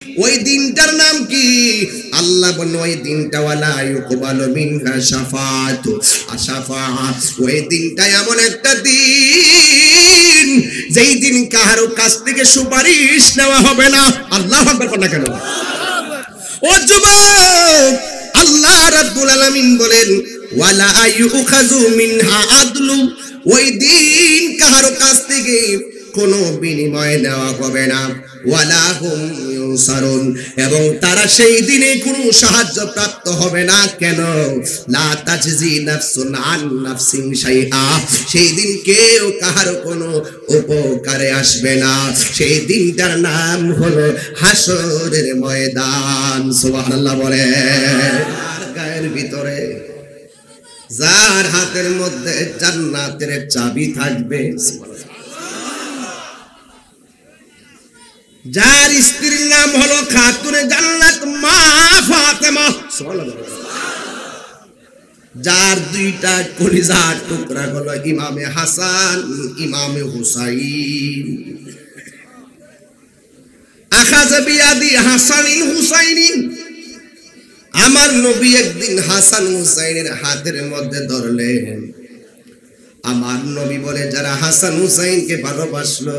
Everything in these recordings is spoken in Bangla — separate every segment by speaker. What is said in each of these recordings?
Speaker 1: ওই দিনটার নাম কি? আল্লাহ বলেন ওই দিনটা ওয়ালা ইউকবালু মিনহা শাফাআতু আশাফাআত। ওই দিনটা এমন একটা দিন যেই দিন কারো কাছ থেকে সুপারিশ নেওয়া হবে না। আল্লাহু আকবার কোন কেন? ও যুবক, আল্লাহ রাব্বুল আলামিন বলেন ওয়ালা ইউখাযু মিনহা আদলু। ওই দিন কারো কাছ থেকে কোনো বিনিময় নেওয়া হবে না। ওয়ালা হুম ইউনসারুন, এবং তারা সেই দিনে কোনো সাহায্য প্রাপ্ত হবে না। কেন? লা তাজজি নাফসুন আন নাফসিন শাইআ। সেই দিন কেউ কাহার কোনো উপকারে আসবে না। সেই দিনটার নাম হলো হাসরের ময়দান। সুবহানাল্লাহ বলে। আর গায়ের ভিতরে যার হাতের মধ্যে জান্নাতের চাবি থাকবে, যার স্ত্রীর নাম হলো খাতুনে জান্নাত মা ফাতেমা, যার দুইটা কলিজার টুকরা হলো ইমামে হাসান ইমামে হুসাইন, আখায বিয়াদি হাসানিন হুসাইনি। আমার নবী একদিন হাসান হুসাইনের হাতের মধ্যে ধরলেন। আমার নবী বলে যারা হাসান হুসাইনকে ভালোবাসলো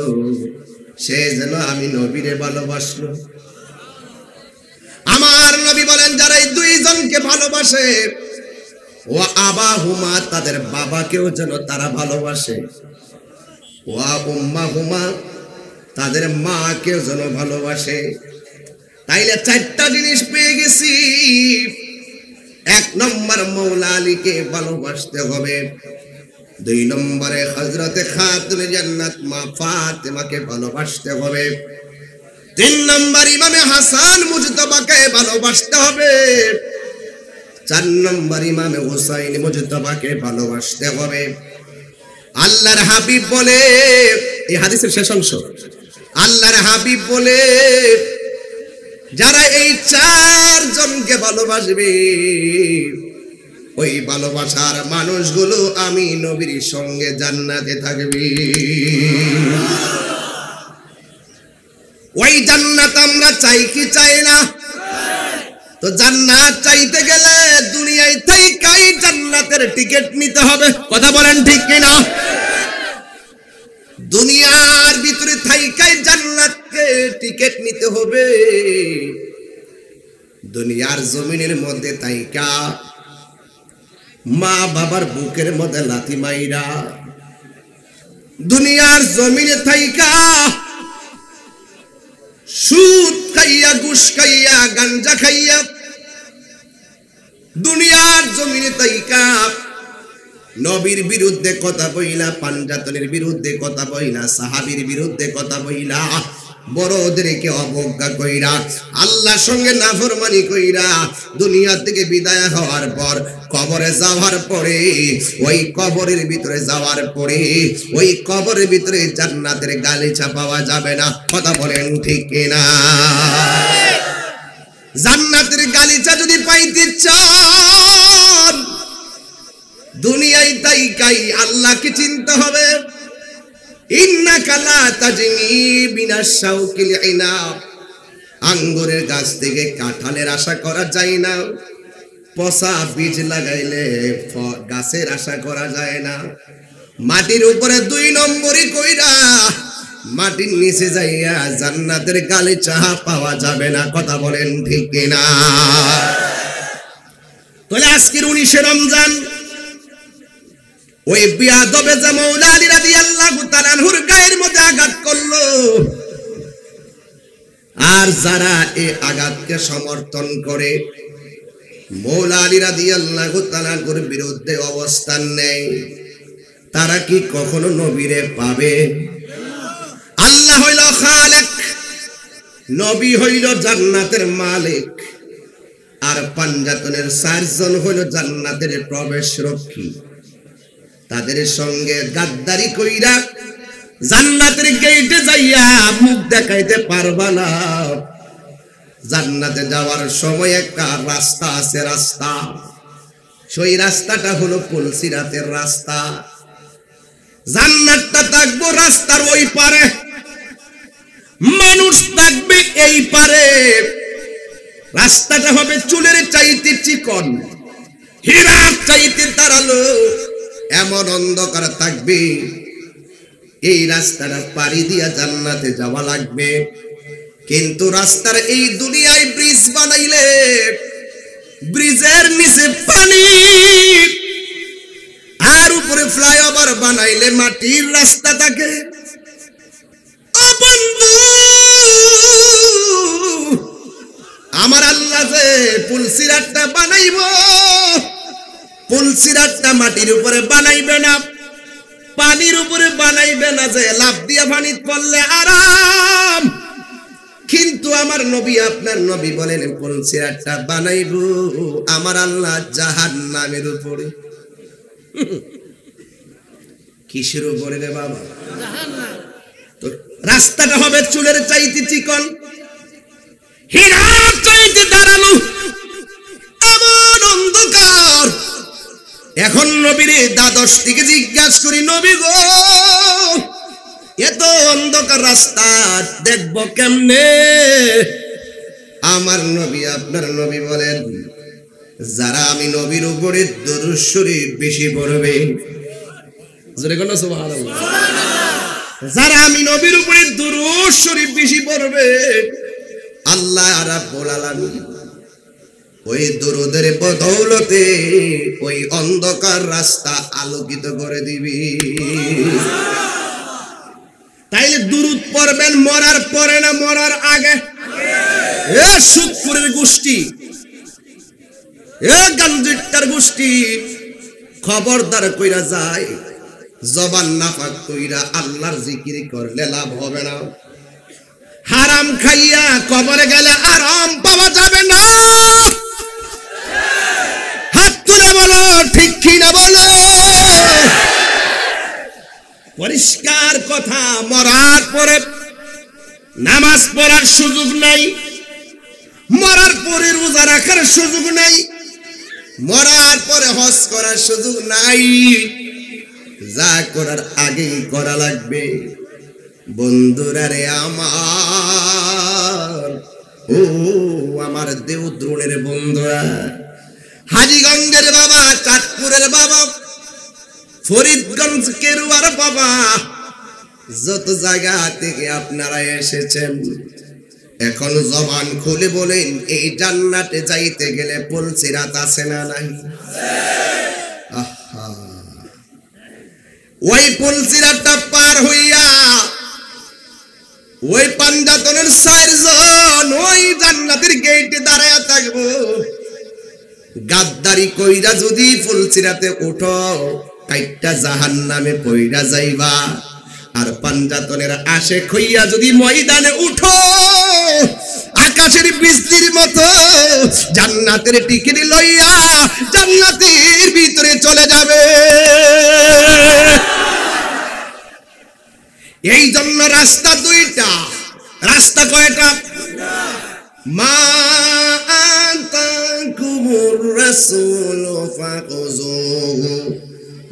Speaker 1: সে যেন আমি নবীরে ভালোবাসলো। আমার নবী বলেন যারা এই দুইজনকে ভালোবাসে ও আবাহুমা, তাদের বাবাকেও যেন তারা ভালোবাসে। ও উম্মাহুমা, তাদের মাকেও যেন ভালোবাসে। তাইলে চারটা জিনিস পেয়ে গেছি। এক নম্বর মৌলা আলীকে ভালোবাসতে হবে। দুই নম্বরে হযরতে খাতুনে জান্নাত মা ফাতেমাকে ভালোবাসতে হবে। তিন নম্বর ইমামে হাসান মুজতবাকে ভালোবাসতে হবে। চার নম্বর ইমামে হুসাইন মুজতবাকে ভালোবাসতে হবে। আল্লাহর হাবিব বলে, এই হাদিসের শেষ অংশ, আল্লাহর হাবিব বলে যারা এই চারজনকে ভালোবাসবে ওই ভালোবাসার মানুষগুলো আমি নবীর সঙ্গে জান্নাতে থাকবে। ওই জান্নাত আমরা চাই কি চাই না? তো জান্নাত চাইতে গেলে দুনিয়ায় থাইকাই জান্নাতের টিকিট নিতে হবে। কথা বলেন ঠিক কিনা? দুনিয়ার ভিতরে থাইকাই জান্নাতকে টিকিট নিতে হবে। দুনিয়ার জমিনের মধ্যে থাইকা মা বাবার বুকের মধ্যে লাথি মাইরা, দুনিয়ার জমিনে থাইকা সুদ খাইয়া ঘুষ খাইয়া গাঞ্জা খাইয়া, দুনিয়ার জমিনে থাইকা নবীর বিরুদ্ধে কথা বইলা, পাঞ্জাতনের বিরুদ্ধে কথা বইলা, সাহাবীর বিরুদ্ধে কথা বইলা, বড়দেরকে অবজ্ঞা কইরা, আল্লাহর সঙ্গে নাফরমানি কইরা দুনিয়া থেকে বিদায় হওয়ার পর কবরে যাওয়ার পরে, ওই কবরের ভিতরে যাওয়ার পরে ওই কবরের ভিতরে জান্নাতের গালিচা পাওয়া যাবে না। কথা বলেন ঠিক কিনা? জান্নাতের গালিচা যদি পাইতে চান দুনিয়ায় তাইকাই আল্লাহকে চিনতে হবে। ইন্নাকা লা তাজনি বিনাশ শাউকিল ইনাব। আঙ্গুরের গাছ থেকে কাঁঠালের আশা করা যায় না, পচা বীজ লাগাইলে গাছের আশা করা যায় না। মাটির উপরে দুই নম্বরই কইরা মাটির নিচে যাইয়া জান্নাতের গালিচা পাওয়া যাবে না। কথা বলেন ঠিক কিনা? তাহলে আজকের 19 রমজান ওই বিয়াদবে যে মৌলা আলী রাদিয়াল্লাহু তাআলা আনহুর গায়ের মধ্যে আঘাত করলো, আর যারা এই আঘাতকে সমর্থন করে মৌলা আলী রাদিয়াল্লাহু তাআলা আনহুর বিরুদ্ধে অবস্থান নেয়, তারা কি কখনো নবীরে পাবে? আল্লাহ হইল খালেক, নবী হইল জান্নাতের মালিক, আর পাঞ্জাতনের 4 জন হইল জান্নাতের প্রবেশ রক্ষী। তাদের সঙ্গে গাদ্দারি কইরা জান্নাতের গেটে যাইয়া মুখ দেখাইতে পারবা না। জান্নাতে যাওয়ার সময় একটা রাস্তা আছে, রাস্তা, সেই রাস্তাটা হলো পুলসিরাতের রাস্তা। জান্নাতটা থাকবো রাস্তার ওই পারে, মানুষ থাকবে এই পারে, রাস্তাটা হবে চুলের চাইতে চিকন, হীরার চাইতে ধারালো, এমন অন্ধকার থাকবে। এই রাস্তাটা পাড়ি দিয়া জান্নাতে যাওয়া লাগবে। কিন্তু রাস্তার এই দুনিয়ায় ব্রিজ বানাইলে ব্রিজের নিচে পানি, আর উপরে ফ্লাইওভার বানাইলে মাটির রাস্তা থাকে। ও বন্ধু, আমার আল্লাহ যে পুলসিরাতটা বানাইব, পুলসিরাতটা মাটির উপরে বানাইবে না, পানির উপরে বানাইবে না যে লাফ দিয়া পানি পড়লে আরাম। কিন্তু আমার নবী, আপনার নবী বলেন পুলসিরাতটা বানাইব আমার আল্লাহ জাহান্নামের উপরে। কিসের উপরে রে বাবা? জাহান্নাম। তো রাস্তাটা হবে চুলের চাইতে চিকন, হীরার চাইতে ধারালো, এমন অন্ধকার। এখন নবীর দ্বাদশ থেকে জিজ্ঞাসা করি, নবী গো, এত অন্ধকার রাস্তা দেখব কেমনে? আমার নবী, আপনার নবী বলেন, যারা আমি নবীর উপরে দরুদ শরীফ বেশি পড়বে, জোরে বলো সুবহানাল্লাহ, যারা আমি নবীর উপরে দরুদ শরীফ বেশি পড়বে, আল্লাহ রাব্বুল আলামিন ওই দরুদের বদৌলতে ওই অন্ধকার রাস্তা আলোকিত করে দিবি। তাইলে দুরুদ পড়বেন মরার পরে না মরার আগে? এ সুদখোরের গোষ্ঠী, এ গাঞ্জিটার গোষ্ঠী, খবরদার কইরা যায়, জবান নাপাক কইরা আল্লাহর জিকির করলে লাভ হবে না। হারাম খাইয়া কবরে গেলে আরাম পাওয়া যাবে না। হাত তুলে বলো ঠিক কি না বলো? পরিষ্কার কথা, মরার পরে নামাজ পড়ার সুযোগ নাই, মরার পরে রোজা রাখার সুযোগ নাই, মরার পরে হজ করার সুযোগ নাই। যা করার আগেই করা লাগবে। বন্ধুরা রে আমার, ও আমার দেওদ্রোণের বন্ধুরা, হাজীগঞ্জের বাবা, চাঁদপুরের বাবা, ফরিদগঞ্জ কেরুয়ার বাবা, যত জায়গা থেকে আপনারা এসেছেন, এখন জবান খুলে বলেন, এই জান্নাতে যাইতে গেলে পুলসিরাত আছে না নাই? আহা, ওই পুলসিরাতটা পার হইয়া ওই পাঞ্জাতনের 4 জন ওই জান্নাতের গেটে দাঁড়ায়া থাকবো। গাদ্দারি কইরা যদি পুলসিরাতে উঠো, কাইটটা জাহান্নামে পইরা যাইবা। আর পাঞ্জাতনের আশেক হইয়া যদি ময়দানে উঠো, আকাশের বৃষ্টির মতো জান্নাতের টিকিট লইয়া জান্নাতের ভিতরে চলে যাবে। এই জন্য রাস্তা দুইটা। রাস্তা কয়টা? মা আতাকুমুর রাসূল ফাখুযুহু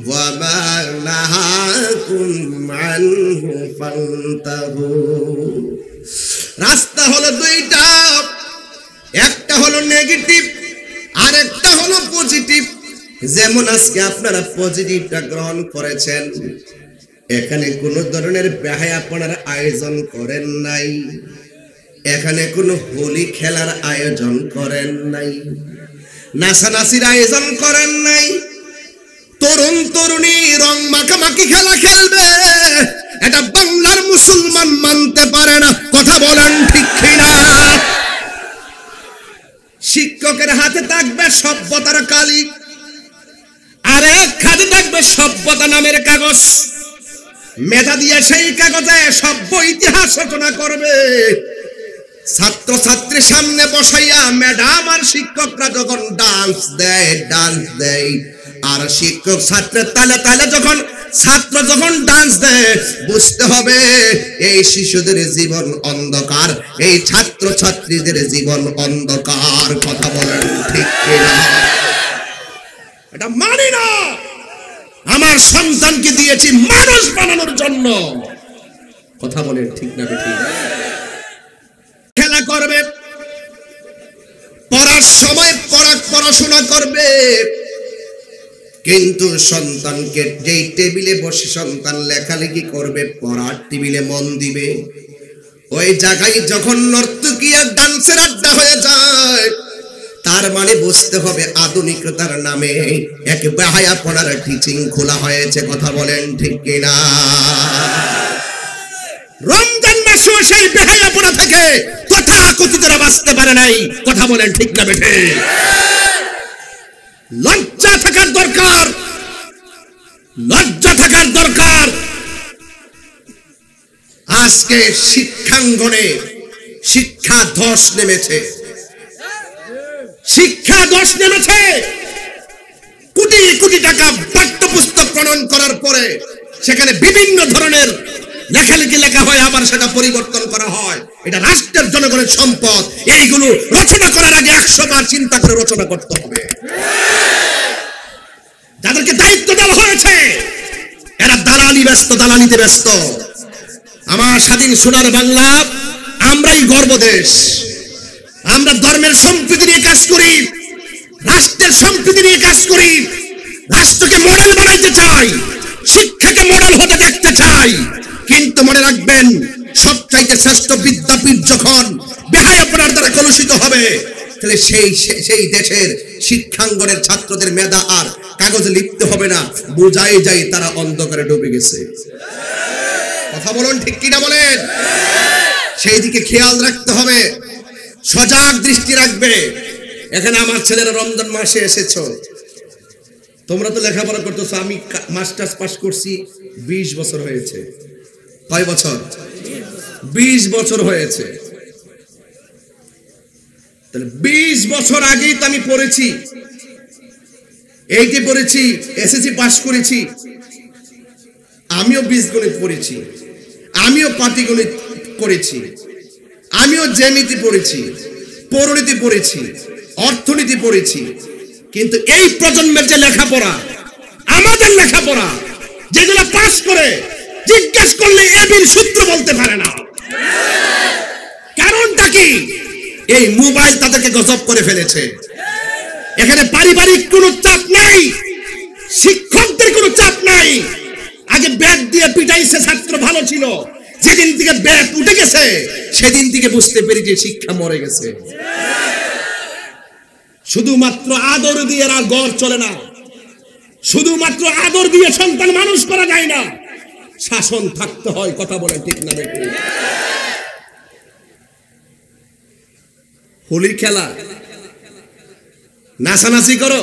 Speaker 1: ওয়া মা নাহাকুম আনহু ফান্তাহু। রাস্তা হলো দুইটা, একটা হলো নেগেটিভ আর একটা হলো পজিটিভ। যেমন আজকে আপনারা পজিটিভটা গ্রহণ করেছেন, এখানে কোনো ধরনের বেহায়াপনার আয়োজন করেন নাই, এখানে কোনো হোলি খেলার আয়োজন করেন নাই, নাচানাচির আয়োজন করেন নাই। তরুণ তরুণী রং মাখামাখি খেলা খেলবে, এটা বাংলার মুসলমান মানতে পারে না। কথা বলেন ঠিক কিনা? শিক্ষকের হাতে থাকবে সভ্যতার কালি, আর এক হাতে থাকবে সভ্যতা নামের কাগজ। মেধা দিয়ে সেই কাগজে সভ্য ইতিহাস রচনা করবে। ছাত্র ছাত্রীর সামনে বসাইয়া ম্যাডাম আর শিক্ষকরা যখন ডান্স দেয়, আর শিক্ষক ছাত্রের তালে তালে যখন ছাত্র যখন ডান্স দেয়, বুঝতে হবে এই শিশুদের জীবন অন্ধকার, এই ছাত্র ছাত্রীদের জীবন অন্ধকার। কথা বলেন ঠিক কিনা? এটা মানি না। আমার সন্তানকে দিয়েছি মানুষ বানানোর জন্য। কথা বলেন ঠিক না ঠিক? পড়ার সময় পড়াশোনা করবে, কিন্তু সন্তানকে যেই টেবিলে বসে সন্তান লেখালেখি করবে, পড়ার টেবিলে মন দিবে, ওই জায়গায় যখন নর্তকী আর ডান্সের আড্ডা হয়ে যায়, তার মানে বুঝতে হবে আধুনিকতার নামে এক বেহায়াপনার টিচিং খোলা হয়েছে। কথা বলেন ঠিক কিনা? রমজান মাসে সেই বেহায়াপনা থেকে তথাকথিতরা বাঁচতে পারে নাই। কথা বলেন ঠিক না বেঠে? লজ্জা থাকার দরকার, লজ্জা থাকার দরকার। আজকে শিক্ষাঙ্গনে শিক্ষা ধস নেমেছে, শিক্ষা ধস নেমেছে। কোটি কোটি টাকা পাঠ্যপুস্তক প্রণয়ন করার পরে সেখানে বিভিন্ন ধরনের লেখালেখি লেখা হয়, আবার সেটা পরিবর্তন করা হয়। এটা রাষ্ট্রের জনগণের সম্পদ। এইগুলো রচনা করার আগে 100 বার চিন্তা করে রচনা করতে হবে। যাদেরকে দায়িত্ব দেওয়া হয়েছে এরা দালালিতে ব্যস্ত। আমার স্বাধীন সোনার বাংলা, আমরাই গর্ব দেশ। আমরা ধর্মের সম্প্রীতি নিয়ে কাজ করি, রাষ্ট্রের সম্প্রীতি নিয়ে কাজ করি, রাষ্ট্রকে মডেল বানাইতে চাই, শিক্ষাকে মডেল হতে দেখতে চাই। কিন্তু মনে রাখবেন, সবচাইতে শ্রেষ্ঠ বিদ্যাপীঠ যখন বেহায়াপনার দ্বারা কলুষিত হবে, তাহলে সেই দেশের শিক্ষাঙ্গনের ছাত্রদের মেধা আর কাগজে লিখতে হবে না, বোঝাই যায় তারা অন্ধকারে ডুবে গেছে। কথা বলুন ঠিক কিনা বলেন? সেই দিকে খেয়াল রাখতে হবে, সজাগ দৃষ্টি রাখবে। এখানে আমার ছেলেরা রমজান মাসে এসেছো, তোমরা তো লেখাপড়া করতেছো। আমি মাস্টার্স পাস করছি 20 বছর হয়েছে। কয় বছর? 20 বছর হয়েছে। তাহলে 20 বছর আগেই তো আমি পড়েছি, এইটি পড়েছি, এসএসসি পাস করেছি। আমিও বীজগণিত পড়েছি, আমিও পাটিগণিত করেছি, আমিও জ্যামিতি পড়েছি, পৌরনীতি পড়েছি, অর্থনীতি পড়েছি। কিন্তু এই প্রজন্মের যে লেখাপড়া, আমাদের লেখাপড়া, যেগুলো পাস করে জিজ্ঞেস করলে এবির সূত্র বলতে পারে না। কারণটা কি? এই মোবাইল তাদেরকে গজব করে ফেলেছে। এখানে পারিবারিক কোনো চাপ নাই, শিক্ষকদের কোনো চাপ নাই। আগে ব্যাট দিয়ে পিটাইছে, ছাত্র ভালো ছিল। যেদিন থেকে ব্যাট উঠে গেছে, সেদিন থেকে বুঝতে পেরেছি শিক্ষা মরে গেছে। শুধুমাত্র আদর দিয়ে আর গড় চলে না, শুধুমাত্র আদর দিয়ে সন্তান মানুষ করা যায় না, শাসন থাকতে হয়। কথা বলেন ঠিক না বেটি? হোলির খেলা, নাচানাচি করো,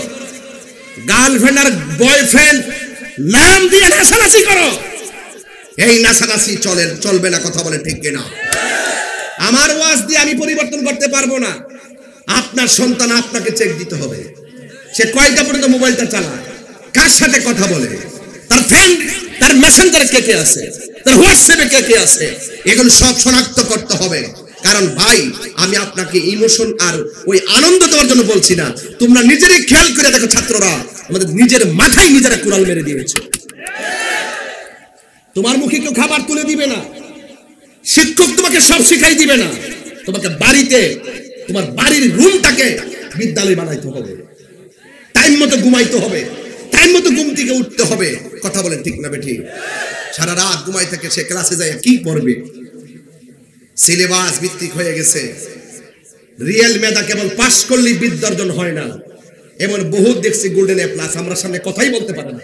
Speaker 1: গার্লফ্রেন্ড আর বয়ফ্রেন্ড নাম দিয়ে নাচানাচি করো, এই নাচানাচি চলবে না। কথা বলেন ঠিক কিনা? আমার ওয়াজ দিয়ে আমি পরিবর্তন করতে পারবো না। আপনার সন্তান আপনাকে চেক দিতে হবে, সে কয়টা পর্যন্ত মোবাইলটা চালায়, কার সাথে কথা বলে, তার ফ্রেন্ড, তার মেসেঞ্জারে কে কে আছে, তার হোয়াটসঅ্যাপে কে কে আছে, এগুলো সব শনাক্ত করতে হবে। কারণ ভাই, আমি আপনাকে ইমোশন আর ওই আনন্দ দেওয়ার জন্য বলছি না। তোমরা নিজেরই খেয়াল করে দেখো, ছাত্ররা আমাদের নিজের মাথায় নিজেরা কুড়াল মেরে দিয়েছে। তোমার মুখে কেউ খাবার তুলে দিবে না, শিক্ষক তোমাকে সব শিখাই দিবে না। তোমাকে বাড়িতে তোমার বাড়ির রুমটাকে বিদ্যালয় বানাইতে হবে, টাইম মতো ঘুমাইতে হবে, টাইম মতো ঘুম থেকে উঠতে হবে। কথা বলেন ঠিক না বেঠি? সারা রাত ঘুমাই থেকে সে ক্লাসে যায় কি পড়বে? সিলেবাস ভিত্তিক হয়ে গেছে। রিয়েল মেধা কেবল পাস করলেই বিদ্যার্জন হয় না। এমন বহুত দেখছি গোল্ডেন এ প্লাস, আমরা সামনে কথাই বলতে পারে না।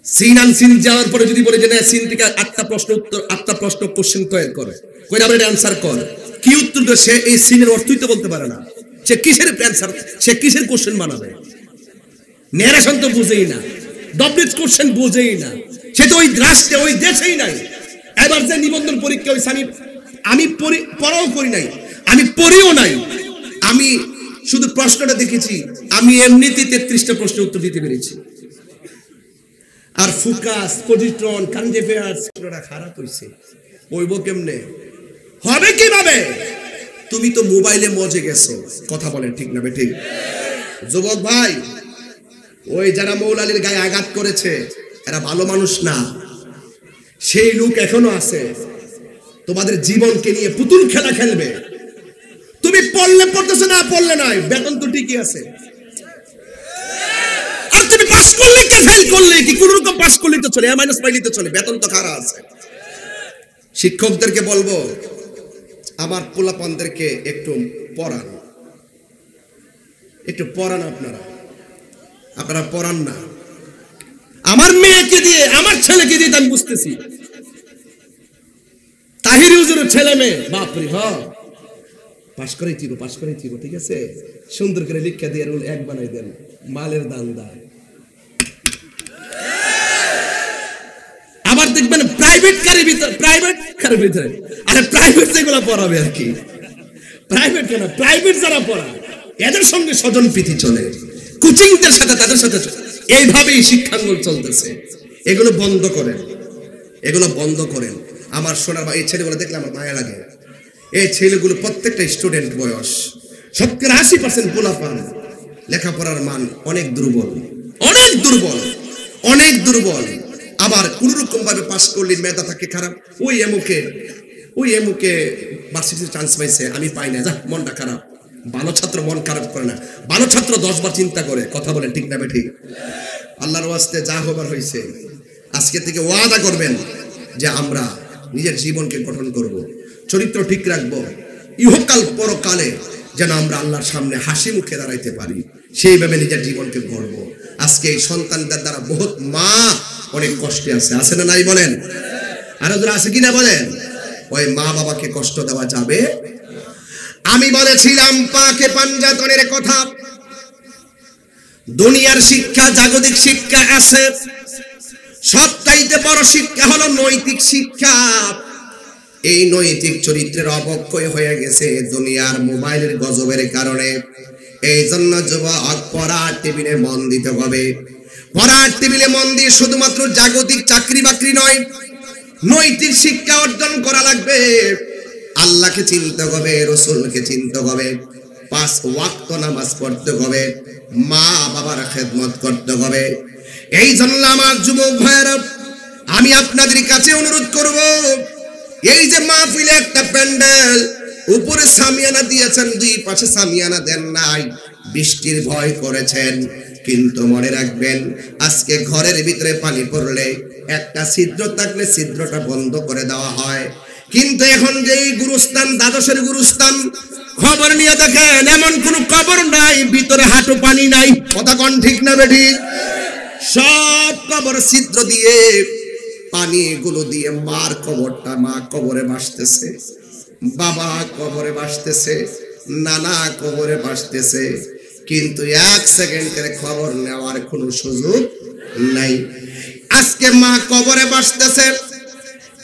Speaker 1: সিন আন সিন যাওয়ার পরে যদি বলে যে না, সিন থেকে 8টা প্রশ্ন উত্তর, 8টা প্রশ্ন কোশ্চেন তৈরি করে, কইরা বলে অ্যানসার কর, কি উত্তর দেবে? সে এই সিনের অর্থই তো বলতে পারে না। সে কিসের অ্যানসার, সে কিসের কোশ্চেন বানাবে? ন্যারেশন তো বুঝেই না, ডব্লিউএইচ কোশ্চেন বুঝেই না। সে তো ওই রাষ্ট্রে, ওই দেশেই নাই। এবার যে নিবন্ধন পরীক্ষা হইছে, আমি পড়াও করি নাই, আমি পড়িও নাই, আমি শুধু প্রশ্নটা দেখেছি। আমি এমনিতেই 33টা প্রশ্নের উত্তর দিতে পেরেছি। আর ফোকাস, পজিট্রন, কারেন্ট অ্যাফেয়ার্স খারাপ হইছে। হইব কেমনে? হবে কিভাবে? তুমি তো মোবাইলে মজে গেছো। কথা বলেন ঠিক না বেঠিক? যুবক ভাই, ওই যারা মৌলালির গায়ে আঘাত করেছে এরা ভালো মানুষ না, সেই লোক এখনো আছে। তোমাদের জীবনকে নিয়ে পুতুল খেলা খেলবে। তুমি পড়লে পড়তেছে, না পড়লে নাই, বেতন তো ঠিকই আছে। আর তুমি পাস করলে কি ফেল করলে কি, কোন রকম পাস করলে তো চলে, মাইনাস পাইলে তো চলে, বেতন তো খারাপ আছে। শিক্ষকদেরকে বলবো আমার পোলাপানদেরকে একটু পড়ান, একটু পড়ান। আপনারা পড়ান না। আমার মেয়েকে দিয়ে, আমার ছেলেকে দিয়ে আমি বুঝতেছি, তাহির হুজুরের ছেলে মেয়ে বাপরে, হ্যাঁ পাস করেই দিব, ঠিক আছে, সুন্দর করে লিখা দিয়ে রুল এক বানাই দেন, মালের দান দেয়। আবার দেখবেন প্রাইভেট কারের ভিতরে, আরে প্রাইভেট যেগুলো পড়াবে আর কি, প্রাইভেট কেন, প্রাইভেট যারা পড়ায় এদের সঙ্গে স্বজন প্রীতি চলে, কোচিংদের সাথে তাদের সাথে এইভাবেই শিক্ষাঙ্গন চলতেছে। এগুলো বন্ধ করেন। আমার সোনার ভাই, এই ছেলেগুলো দেখলে আমার মায়া লাগে। এই ছেলেগুলো প্রত্যেকটা স্টুডেন্ট বয়স, 70-80% পোলাপান, লেখাপড়ার মান অনেক দুর্বল। আবার কোন রকম ভাবে পাস করলে মেধা থাকে খারাপ, ওই এমুকে ভার্সিটিতে চান্স পাইছে, আমি পাই না, যা মনটা খারাপ। ভালো ছাত্র মন খারাপ করে না, ভালো ছাত্র 10 বার চিন্তা করে। কথা বলেন ঠিক না ঠিক? আল্লাহর ওয়াস্তে যা হবার হয়েছে, আজকে থেকে ওয়াদা করবেন যে আমরা নিজের জীবনকে গঠন করব, চরিত্র ঠিক রাখবো, ইহকাল পরকালে যেন আমরা আল্লাহর সামনে হাসি মুখে দাঁড়াইতে পারি, সেইভাবে নিজের জীবনকে গড়ব। আজকে এই সন্তানদের দ্বারা বহুত মা অনেক কষ্টে আছে না নাই বলেন? আরো যারা আছে কিনা বলেন? ওই মা বাবাকে কষ্ট দেওয়া যাবে। আমি বলেছিলাম পাকে পাঞ্জাতনের কথা, দুনিয়ার শিক্ষা, জাগতিক শিক্ষা আছে, সবচাইতে বড় শিক্ষা হলো নৈতিক শিক্ষা। এই নৈতিক চরিত্রের অবক্ষয় হয়ে গেছে দুনিয়ার মোবাইলের গজবের কারণে। এই জন্য যুবক পড়ার টেবিলে মন দিতে হবে। পড়ার টেবিলে মন দিয়ে শুধুমাত্র জাগতিক চাকরি বাকরি নয়, নৈতিক শিক্ষা অর্জন করা লাগবে। আল্লাহকে চিনতে হবে, রসুলকে চিনতে হবে, 5 ওয়াক্ত নামাজ পড়তে হবে, মা বাবার খেদমত করতে হবে। এই জন্য আমার যুবক ভাইয়েরা, আমি আপনাদের কাছে অনুরোধ করব, এই যে মাহফিলে একটা প্যান্ডেল, উপরে সামিয়ানা দিয়েছেন, 2 পাশে সামিয়ানা দেন নাই, বৃষ্টির ভয় করেছেন, কিন্তু মনে রাখবেন আজকে ঘরের ভিতরে পানি পড়লে একটা ছিদ্র থাকলে ছিদ্রটা বন্ধ করে দেওয়া হয়, কিন্তু এখন যেই গুরুস্থান, দ্বাদশের গুরুস্থান, খবর নিয়ে দেখেন এমন কোন কবর নাই ভিতরে হাঁটু পানি নাই। কথা কোন ঠিক না বেঠি? সব কবর ছিদ্র দিয়ে, পানি গুলো দিয়ে মার কবরটা, মা কবরে ভাসতেছে, বাবা কবরে ভাসতেছে, নানা কবরে ভাসতেছে, কিন্তু 1 সেকেন্ডের খবর নেওয়ার কোনো সুযোগ নাই। আজকে মা কবরে ভাসতেছে,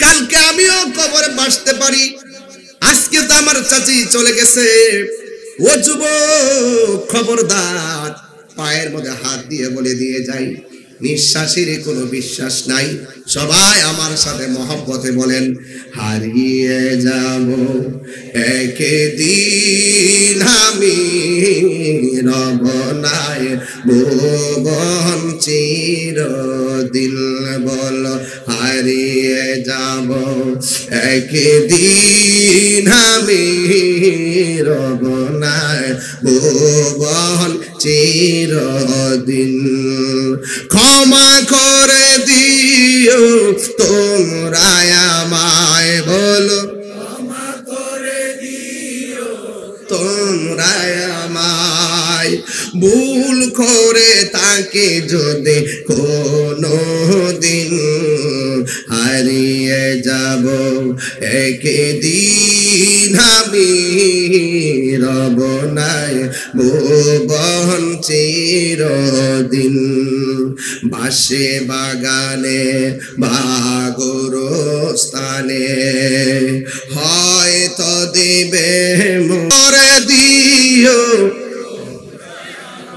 Speaker 1: কালকে আমিও কবরে ভাসতে পারি। আজকে তো আমার চাচি চলে গেছে। ও যুবক, খবরদার, পায়ের মধ্যে হাত দিয়ে বলে দিয়ে যাই, নিঃশ্বাসের কোনো বিশ্বাস নাই। সবাই আমার সাথে মহব্বতে বলেন, হারিয়ে যাব একদিন আমি, রব নাই ভুবন চিরদিন। বল হারিয়ে যাব একদিন আমি, রব নাই ভুবন চিরদিন। ক্ষমা করে দিও তোমরা আমায়, বলো ক্ষমা করে দিও তোমরা আমায়, ভুল করে তাকে যদি কোনো দিন, হারিয়ে যাব একদিন আমি, রব নাই ভুবন চিরদিন। বাসে বাগানে বা গোরস্থানে হয়তো দিবে মরে দিও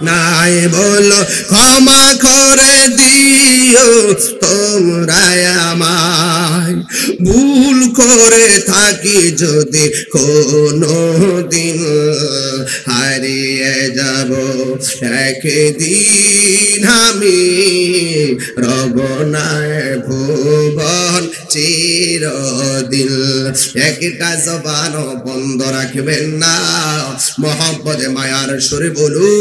Speaker 1: নাই, বলো ক্ষমা করে দিও তোমরা আমায়, ভুল করে থাকি যদি কোনো দিন, হারিয়ে যাব একদিন আমি, রব নাই ভুবন চিরদিন। একটা জবান বন্ধ রাখবেন না, মহব্বতে মায়ার সুরে বলু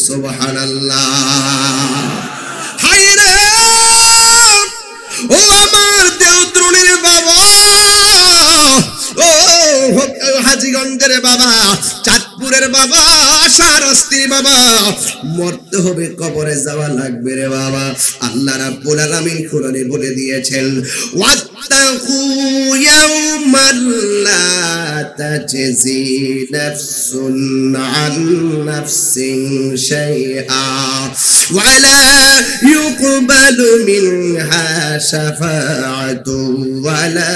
Speaker 1: সুবহানাল্লাহ। হায়রে ও আমার দেওদ্রুণীর বাবা, ও হাজীগঞ্জের বাবা, চাঁদপুরের বাবা, শাহরাস্তির বাবা, মরতে হবে, কবরে যাওয়া লাগবে রে বাবা। আল্লাহ রাব্বুল আলামিন কোরআনে বলে দিয়েছেন, ওয়াত্তাকু ইয়াওমান লা তাজজি নাফসুন আন নাফসিন শাইআ ওয়া লা ইউকবালু মিনহা শাফাআতু ওয়া লা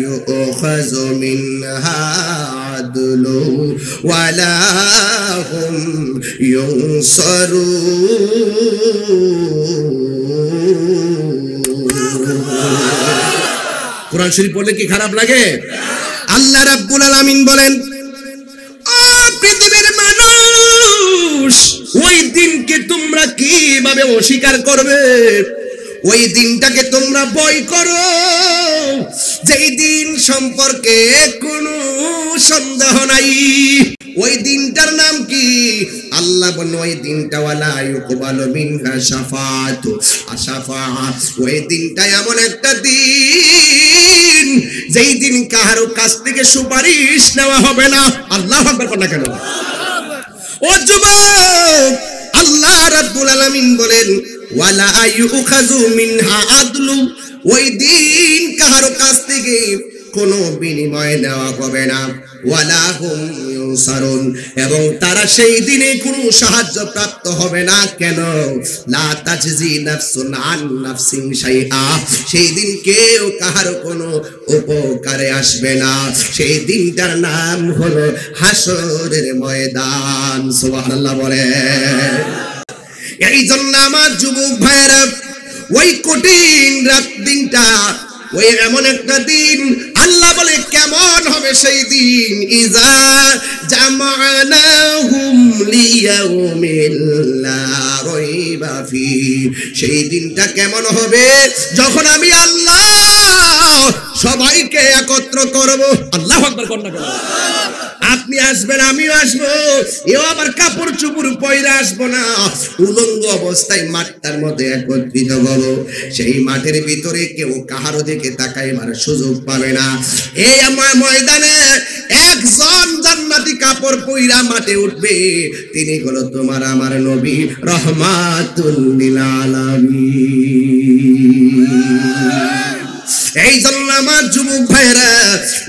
Speaker 1: ইউখাযু মিনহা আদলু ওয়া লা হুম ইউনসারুন। কোরআন শরীফ পড়লে কি খারাপ লাগে? আল্লাহ রাব্বুল আলামিন বলেন, ও পৃথিবীর মানুষ, ওই দিনকে তোমরা কিভাবে অস্বীকার করবে? ওই দিনটাকে তোমরা ভয় করো, যেই দিন সম্পর্কে কোনো সন্দেহ নাই। ওই দিনটার নাম কি? আল্লাহ বলেন, ওই দিনটা ওয়ালা ইউকবালু মিনহা শাফাআতু আশাফাআত। ওই দিনটা এমন একটা দিন, যেই দিন কারো কাছ থেকে সুপারিশ নেওয়া হবে না। আল্লাহু আকবার বলেন না কেন? ও যুবক, আল্লাহ রাব্বুল আলামিন বলেন, ওয়ালা ইউখাযু মিনহা আদলু। ওই দিন কারো কাছ থেকে কোনো বিনিময় নেওয়া হবে না। ওয়ালা হুম ইউনসারুন, এবং তারা সেই দিনে কোনো সাহায্য প্রাপ্ত হবে না। কেন? লা তাজজি নাফসুন আন নাফসিন শাইআ। সেই দিন কেউ কাহারও কোনো উপকারে আসবে না। সেই দিনটার নাম হলো হাসরের ময়দান। সুবহানাল্লাহ বলে। এই জন্য আমার যুবক ভাইয়েরা, ওই কঠিন রাত দিনটা, ওই এমন একটা দিন, আল্লাহ বলে কেমন হবে সেই দিন? ইজা জামানাহুম লিয়াউমিল লা রাইবা ফি। সেই দিনটা কেমন হবে? যখন আমি আল্লাহ সবাইকে একত্র করব। আল্লাহু আকবার কন্যা কেন? আপনি আসবেন, আমিও আসবো, এও আবার কাপড় চুপড় পয়রা আসবো না, উলঙ্গ অবস্থায় মাঠটার মধ্যে একত্রিত হব। সেই মাঠের ভিতরে কেউ কাহারো দিকে তাকাইবার সুযোগ পাবে না। এই আমার ময়দানে একজন জান্নাতি কাপড় পয়রা মাঠে উঠবে, তিনি হলো তোমার আমার নবী রহমাতুল লিল আলামিন। এই জন্য আমার যুবক ভাইরা,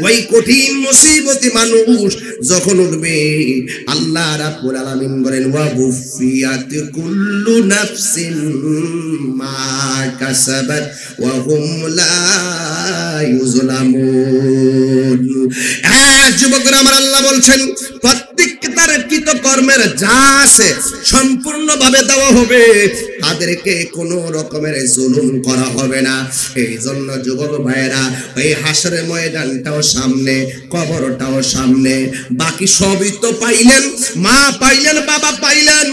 Speaker 1: ওই কঠিন মুসিবতে মানুষ যখন উঠবে, আল্লাহ রাব্বুল আলামিন বলেন, ওয়া বুফিয়াত কুল্লু নাফসিন মা কাসাবাত ওয়া হুম লা ইউজলামুন। যুবকরা আমার, আল্লাহ বলছেন, প্রত্যেক তার কৃতকর্মের যা আছে সম্পূর্ণভাবে দেওয়া হবে, তাদেরকে কোনো রকমের জুলুম করা হবে না। এই জন্য যুবক ভাইয়েরা, ওই হাসরের ময়দানটাও সামনে, কবরটাও সামনে, বাকি সবই তো পাইলেন। মা পাইলেন, বাবা পাইলেন,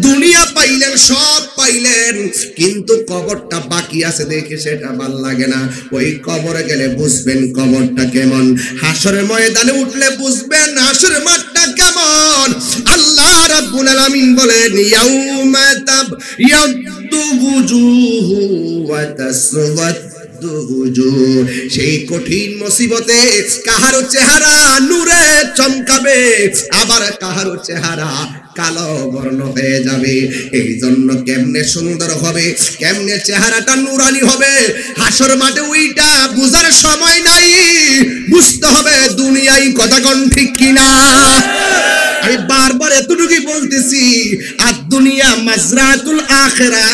Speaker 1: দুনিয়া পাইলেন, সব পাইলেন, কিন্তু কবরটা বাকি আছে দেখে সেটা ভাল লাগে না। ওই কবরে গেলে বুঝবেন কবরটা কেমন, হাসরের ময়দানে উঠলে বুঝবেন হাসরের মাঠটা কেমন। আল্লাহ রাব্বুল আলামিন বলেন, ইয়াউমা তাবয়াদ্দু বুজুহু ওয়া তাসওয়াদ্দু বুজুহ। সেই কঠিন মুসিবতে কাহারো চেহারা নূরে চমকাবে, আবার কাহারো চেহারা কালো বর্ণ হয়ে যাবে। এই জন্য কেমনে সুন্দর হবে, কেমনে চেহারাটা নুরানি হবে, হাসর মাঠে ওইটা বুঝার সময় নাই, বুঝতে হবে দুনিয়ায়। কথা কোন ঠিক কিনা? আমি বারবার এতটুকুই বলতেছি, আর দুনিয়া মাজরাতুল আখিরা,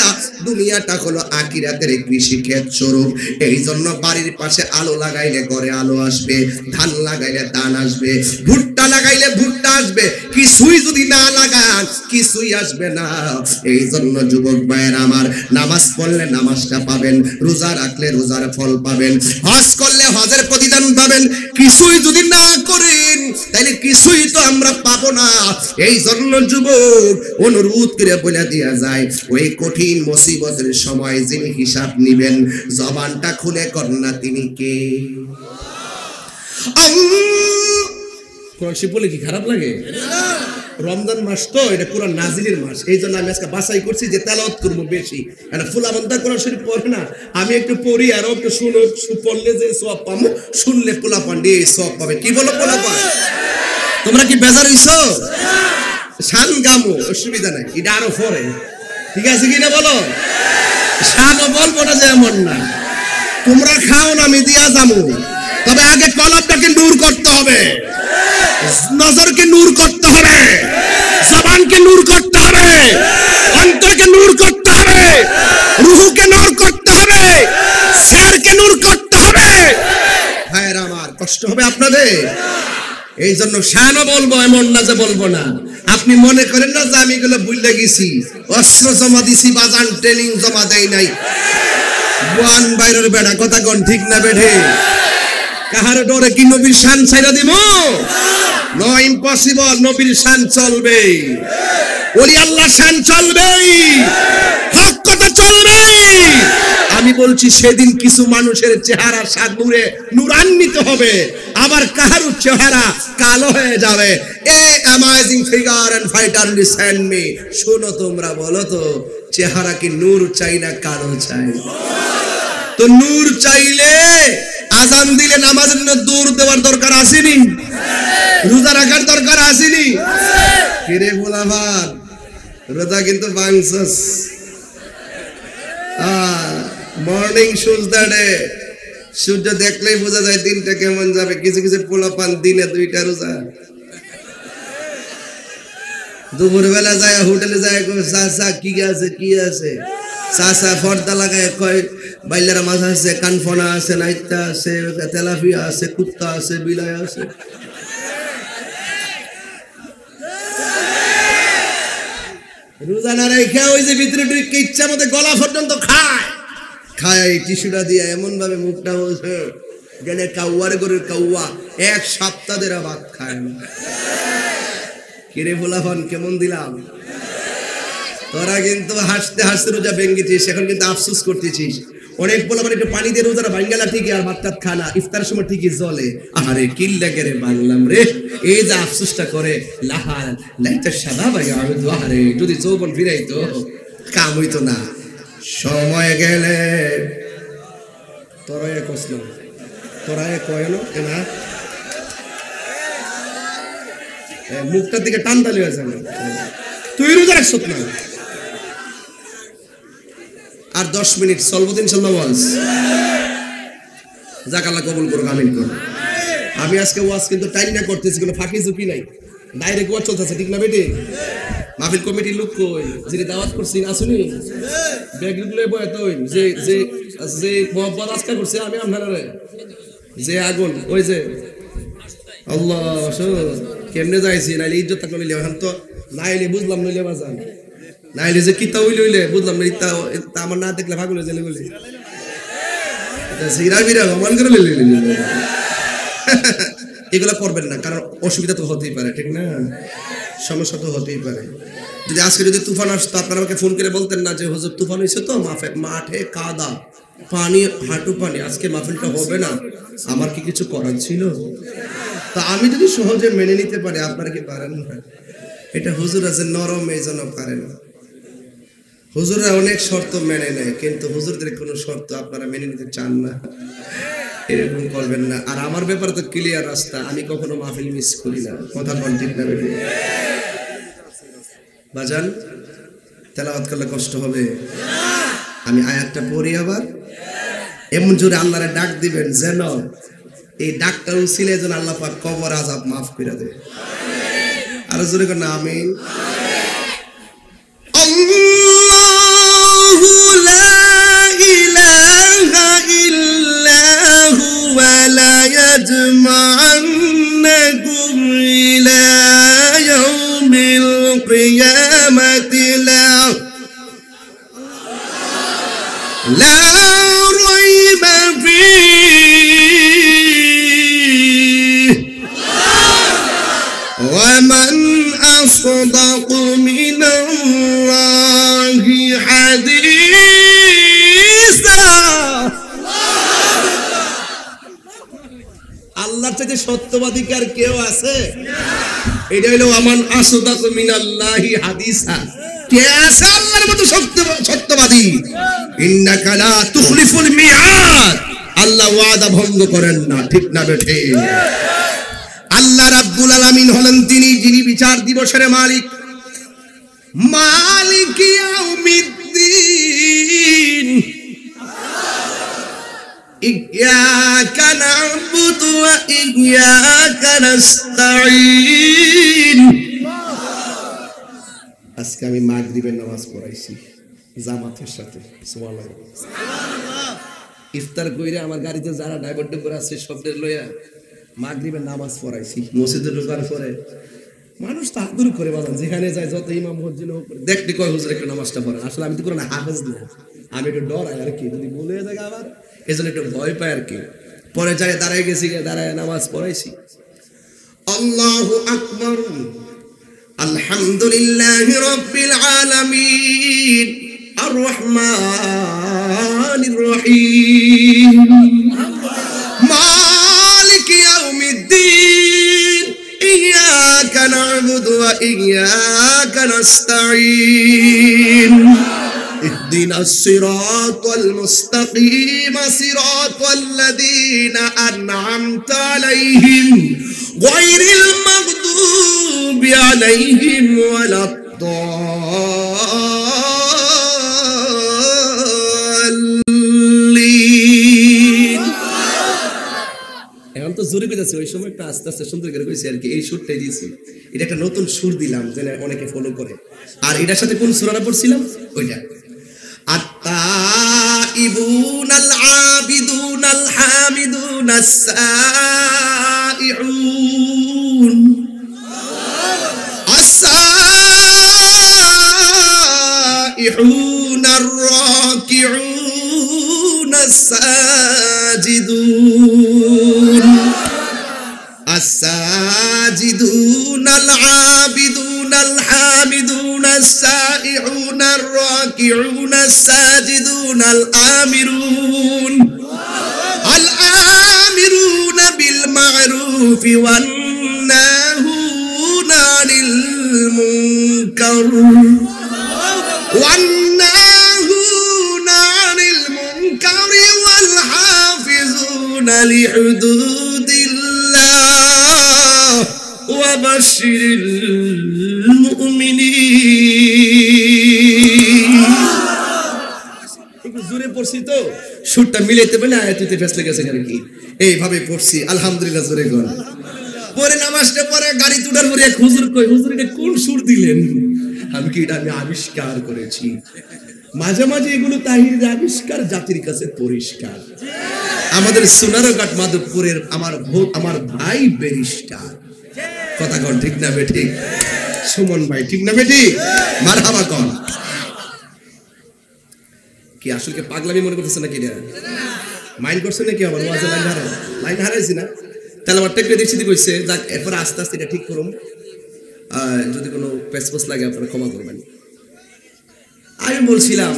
Speaker 1: দুনিয়াটা হলো আখিরাতের কৃষি ক্ষেত স্বরূপ। এই জন্য বাড়ির পাশে আলো লাগাইলে ঘরে আলো আসবে, ধান লাগাইলে ধান আসবে, ভুট্টা লাগাইলে ভুট্টা আসবে, কিছুই যদি না লাগান কিছুই আসবে না। এই জন্য যুবক ভাইয়ের আমার, নামাজ পড়লে নামাজটা পাবেন, রোজা রাখলে রোজার ফল পাবেন, হজ করলে হজের প্রতিদান পাবেন। কিছুই যদি না করেন তাইলে কিছুই তো আমরা পাবো না। এই জন্য যুবক অনুরোধ করে বলে দেয়া যায়, ওই কঠিন মুসিবতের সময় যিনি হিসাব নিবেন, জবানটা খুলে কন্যা তিনি কে? কোরআন শরীফ বলে কি খারাপ লাগে? রমজান মাস তো এটা কোরআন নাজিলের মাস, এই জন্য আমি আজকে বাছাই করছি যে তেলাওয়াত করবো বেশি। এটা ফুলাবন্ধা কোরআন শরীফ পড়ে না, আমি একটু পড়ি আর একটু শুনো, পড়লে যে সওয়াব পাবো, শুনলে পোলা পান্ডে সওয়াব পাবে। কি বলো পোলা পান? তোমরা কি বেজার হইছো? শান গামো, অসুবিধা নাই, এটা আরো পরে, ঠিক আছে কিনা বলো? শানও বলবো না যে এমন না, তোমরা খাও না, আমি দিয়া যাবো, তবে আগে কলবটাকে নূর করতে হবে, নজরকে নূর করতে হবে, জবানকে নূর করতে হবে, অন্তরকে নূর করতে হবে, রূহকে নূর করতে হবে, শরীরকে নূর করতে হবে। ভাইরা আমার, কষ্ট হবে আপনাদের, এই জন্য শানও বলবো, এমন না যে বলবো না। আপনি মনে করেন না যে আমি এগুলো ভুলে গেছি, অস্ত্র জমা দিছি, বাজান ট্রেনিং জমা দেই নাই। ওয়ান বাইরের বেড়া কথা কোন ঠিক না বেঠে? কাহার ডরে কি নবীর শান ছাইরা দিব? নো ইম্পসিবল, নবীর শান চলবে, ওলি আল্লাহ শান চলবে, হক কথা চলবে। আমি বলছি সেদিন কিছু মানুষের চেহারা সাত নূরে নূরান্বিত হবে, আবার কাহারও চেহারা কালো হয়ে যাবে। A amazing figure and fighter, listen me, শোনো তোমরা, বলো তো চেহারা কি নূর চাই না কালো চাই? তো নূর চাইলে আজান দিলে নামাজের জন্য দৌড় দেওয়ার দরকার আসেনি? রোজা রাখার দরকার আসেনি? কিরে ভোলাভার, রোজা কিন্তু বাংসস, মর্নিং সূর্য ডে, সূর্য দেখলেই বোঝা যায় দিনটা কেমন যাবে। কিছু কিছু পোলাপান দিনে 2টা রোজা, দুপুর বেলা যায় হোটেলে যায়, চাচা কি আছে কি আছে, চাচা পর্দা লাগায় কয় বাইলারা মাছ আছে, কানফনা আছে, নাইতা আছে, তেলাপিয়া আছে, কুত্তা আছে, বিলাই আছে। রোজা না রেখে ওই যে ভিতরে ঢুকে ইচ্ছা মতো গলা পর্যন্ত খায়, খায় টিস্যুটা দিয়ে এমন ভাবে মুখটা বলছে গেলে কাউয়ার গরুর কাউয়া, 1 সপ্তাহ ধরে ভাত খায় না। কিরে ভোলাফান, কেমন দিলাম? তোরা কিন্তু হাসতে হাসতে রোজা ভেঙ্গেছিস, এখন কিন্তু আফসোস করতেছিস। অনেক পোলাপান একটু পানি দিয়ে রোজারা ভাঙ্গালা ঠিকই, আর ভাত টাত খানা, ইফতারের সময় ঠিকই জলে। আরে কিল্লা করে বাংলাম রে, এই যে আফসোসটা করে, লাহাল লাইটা সাদা ভাই, আমি তো আরে যদি যৌবন ফিরাইতো কাম হইতো না। সময় গেলে তোরা কষ্ট, তোরা কয় না, মুখটার দিকে টান তালি হয়েছে, তুই রোজা রাখছ না। আর 10 মিনিট চলবো তো ইনশাল্লাহ। ওয়াজ যাক, আল্লাহ কবুল করুক, আমিন করুন। আমি আজকে ওয়াজ কিন্তু টাইম না করতেছি, কোনো ফাঁকি ঝুঁকি নাই, ডাইরেক্ট ওয়াজ চলতেছে, ঠিক না বেটি? মাহফিল কমিটির লোক কই, যিনি দাওয়াত করছি আসুনি, ব্যাগগুলো বয় তো যে যে যে মোহাম্মদ আজকা করছে, আমি আপনারা যে আগুন, ওই যে আল্লাহ কেমনে যাইছি, নাইলে ইজ্জত থাকলে নিলে, এখন তো নাইলে বুঝলাম, নইলে বাজান নাইলে যে কিতা হইলে হইলে বুঝলাম না, ইতা আমার না দেখলে ভাগুলে জেলে বলে সিরা বিরা ভ্রমণ করে এগুলো করবেন না, কারণ অসুবিধা তো হতেই পারে, ঠিক না? সমস্যা তো হতেই পারে। যদি আজকে যদি তুফান আসতো, আপনারা আমাকে ফোন করে বলতেন না যে হুজুর তুফান হয়েছে তো, মাঠে কাদা, পানি, হাঁটু পানি, আজকে মাহফিলটা হবে না, আমার কি কিছু করার ছিল? তা আমি যদি সহজে মেনে নিতে পারি, আপনারা কি পারেন না? এটা হুজুর আছে নরম, এই জন্য পারে না। হুজুররা অনেক শর্ত মেনে নেয়, কিন্তু হুজুরদের কোনো শর্ত আপনারা মেনে নিতে চান না, এরকম করবেন না। আর আমার ব্যাপারে তো ক্লিয়ার রাস্তা, আমি কখনো মাহফিল মিস করি না, কথা বল ঠিক না বেটি? বাজান তেলাওয়াত করলে কষ্ট হবে, আমি আয়াতটা পড়ি, আবার এমন জোরে আল্লাহরে ডাক দিবেন যেন এই ডাকটার উসিলায় যেন আল্লাহ পাক কবর আযাব মাফ করে দেয়। আর জোরে কর না আমিন। আল্লাহু লা ইলাহা ইল্লা হুয়া লা ইয়াজমা'ন্নাকুম ইলা ইয়াউমিল কিয়ামাতি লা রাইবা ফীহি ومن أصدق من الله حديثا আল্লাহর চাইতে সত্যবাদী আর কেউ আছে? এটা হলো ওয়ামান আসদাকু মিনাল্লাহি হাদিসা। কে আছে আল্লাহর মতো সত্যবাদী? ইন্নাকা লা তুখলিফুল মিআদ, আল্লাহ ওয়াদা ভঙ্গ করেন না, ঠিক না বেঠে? আল্লাহ রাব্বুল আলামিন হলেন তিনি যিনি বিচার দিবসের মালিক, মালিক ইয়াউমিদ্দিন। ইয়্যাকা না'বুদু ওয়া ইয়্যাকা নাস্তাঈন। আজকে আমি মাগরিবের নামাজ পড়াইছি জামাতের সাথে, সুবহানাল্লাহ। ইফতার কইরা আমার গাড়িতে যারা ড্রাইভার ড্রাইভার আছে সবদের লইয়া মাগরিবের নামাজ পড়াইছি। মসজিদে ঢোকার পরে মানুষ তো আদর করে বলেন, যেখানে যায় যত ইমাম মসজিদ দেখতে কয় হুজুর একটু নামাজটা পড়েন। আসলে আমি তো কোরআন হাফেজ না, আমি একটু ডরাই আর কি, যদি বলে যায় আবার এই জন্য একটু ভয় পাই আর কি। পরে যাই দাঁড়ায় গেছি, দাঁড়ায় নামাজ পড়াইছি। আল্লাহু আকবার, আলহামদুলিল্লাহি রাব্বিল আলামিন, আর রহমানির রহিম, মালিক ইয়াউমিদ্দিন, ইয়্যাকা না'বুদু ওয়া ইয়্যাকা নাস্তাঈন, ইহদিনাস সিরাতাল মুস্তাকিম, সিরাতাল লাযীনা আন'আমতা আলাইহিম গায়রিল মাগদুবি আলাইহিম ওয়ালাদ দাল্লিন। এখন তো জোরে কইতাছে, ওই সময় একটা আস্তে আস্তে সুন্দর করে কইছি আর কি। এই সুরটাই দিয়েছি, এটা একটা নতুন সুর দিলাম যেন অনেকে ফলো করে। আর এটার সাথে কোন সূরাটা পড়ছিলাম? ওইটা আত-তাইবুনাল আবিদুনাল হামিদুনাস সাইউন, as-sa'ihunar raki'unas sajidun, as-sajidunal abidunal hamidunas sa'ihunar raki'unas sajidunal amirun, al-amiruna bil ma'rufi wan nahuna 'anil munkar, wan nahuna 'anil munkari wal hafizuna li hududillah wa bashiril mu'minin। একটু জোরে পড়ছি তো সুরটা মিলাইতে পারে না, আয়াতুতে ফেসলে গেছে আর কি। এইভাবে পড়ছি আলহামদুলিল্লাহ, জোরে গন। পরে নামাজটা পরে গাড়ি তুড়ার পরে এক হুজুর কই, হুজুর এটা কোন সুর দিলেন? আমি কি এটা আমি আবিষ্কার করেছি। মাঝে মাঝে এগুলো তাহিরের আবিষ্কার, জাতির কাছে পরিষ্কার। আমাদের সোনারঘাট মাধবপুরের আমার ভাই ব্যারিস্টার, কথা কন ঠিক না বেঠিক? সুমন ভাই ঠিক না বেঠিক? মারহাবা কন। কি আসলে পাগলামি মনে করতেছে নাকি? এটা মাইন্ড করছে নাকি? আমার ওয়াজে লাইন হারাইছি না? তাহলে আমার টেকনিক দেখছি কইছে, যাক এরপর আস্তে আস্তে এটা ঠিক করুন। যদি কোনো পেসপোস লাগে আপনারা ক্ষমা করবেন। আমি বলছিলাম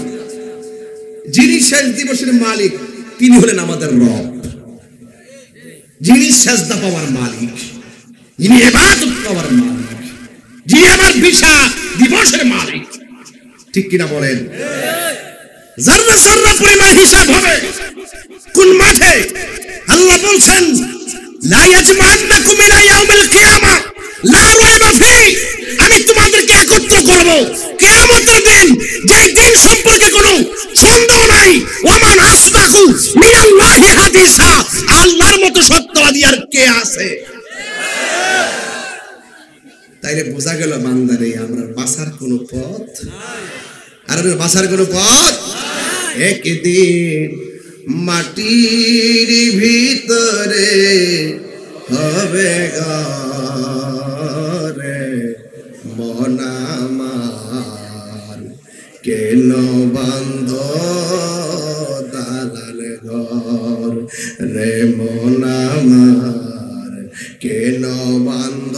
Speaker 1: যিনি শেষ দিবসের মালিক তিনি হলেন আমাদের রব, যিনি সেজদা পাওয়ার মালিক, যিনি ইবাদত পাওয়ার মালিক, যিনি আমার বিচার দিবসের মালিক, ঠিক কিনা বলেন? যারা যারা পরিমাণ হিসাব হবে কোন মাঠে? আল্লাহ বলছেন লা ইয়াজমা'ন্নাকুম ইলা ইয়াউমিল কিয়ামাহ লা রাইবা ফি, আমি তোমাদেরকে একত্র করব কিয়ামতের দিন, যে দিন সম্পর্কে কোনো সন্দেহ নাই। ওয়ামান আসদাকু মিনাল্লাহি হাদিসা, আল্লাহর মতো সত্যবাদী আর কে আছে? তাইলে বোঝা গেল বান্দারে আমরা বাঁচার কোনো পথ আর বাঁচার কোনো পথ। একদিন মাটির ভিতরে হবে ঘরে মন আমার, কেন বান্ধ দালাল ঘর রে মন আমার, কেন বান্ধ